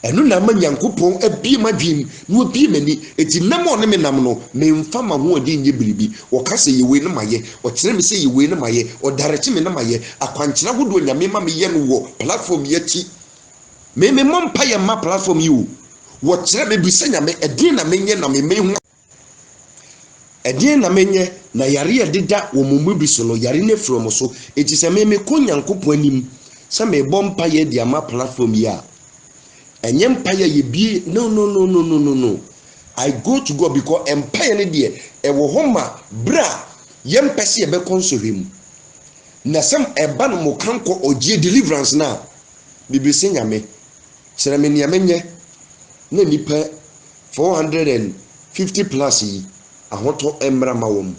eno na ma nyankopon abie madwen no abie mani eti nam one me nam no me mfa ma ho ade nye biribi wo ka se yewe no maye o kire me se yewe no maye o dareke me no maye akwankyena hodo nyame ma me ye no wo platform ye ti me mompa ye ma platform yi wo kire me bi se nyame edin na menye na me hu edin na menye na yare ye deda wo mumu bi so no yare ne from so eti se me ko nyankopon anim se me bompa ye dia ma platform yi a enye mpaye ye bi no. I go to God because empire ne de e wo homa bra ye mpese ye be konsohwem na sem eba no mo kanko ogie deliverance na bibi se nyame kire me ne menye na nipa 450 plus yi ahoto emra mawom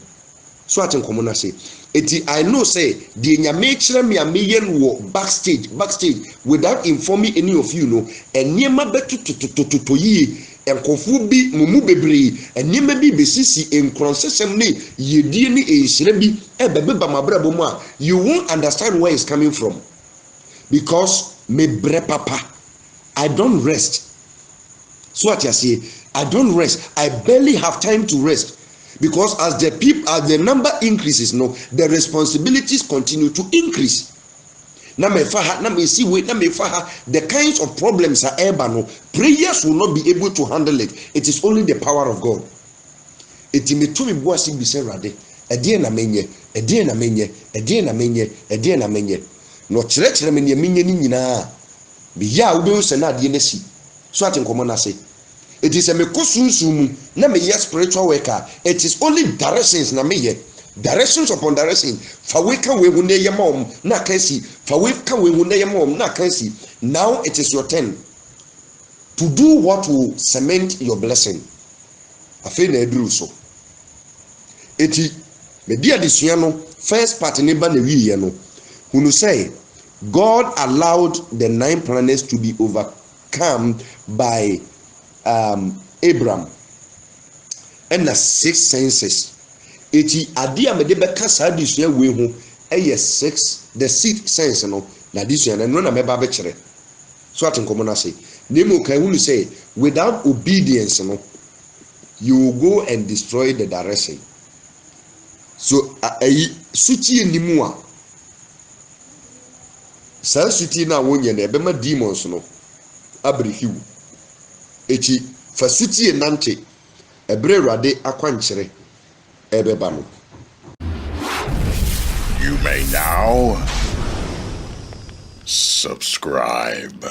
so atenkomo na se eti I know say the nyame kire me ameyen wo backstage without informing any of you no eniema betututututo yi enkofu bi mumu bebre eniema bi besisi enkronsesem ne yedie ne ehire bi ebebe ba mabrabo mu a you won't understand where it's coming from because me bre papa I don't rest. So what you say, I don't rest. I barely have time to rest. Because as the number increases, no, the responsibilities continue to increase. The kinds of problems are no, prayers will not be able to handle it. It is only the power of God. It me to me boasi bi se rade. Edie na menye. No kyerɛkyerɛ me ne menye ni nyinaa. Bi ya wo be se na ade na si. So atenkomo na se. It is a mekosunsumu na me yes spiritual worker. It is only directions na me ye. Directions upon direction. Fa we kan we hu na ye mom na kan si. Fa we kan we hu na ye mom na kan si. Now it is your turn to do what will cement your blessing. Afi na eduru so. Eti me dia desua no first part ne ba na wiye no. Hunu say God allowed the 9 planets to be overcome by Abraham and the 6 senses. Eti ade a me de beka sa desua we ho eye 6 the 6th sense no na desua no na me ba be kire. So atenkomo na say nemo kan hu say without obedience no you will go and destroy the direction. So suchi enimu a sa suti na wonye na ebe ma demons no abrehiu echi fa suti enante ebre rade akwankyere ebeba no. You may now subscribe.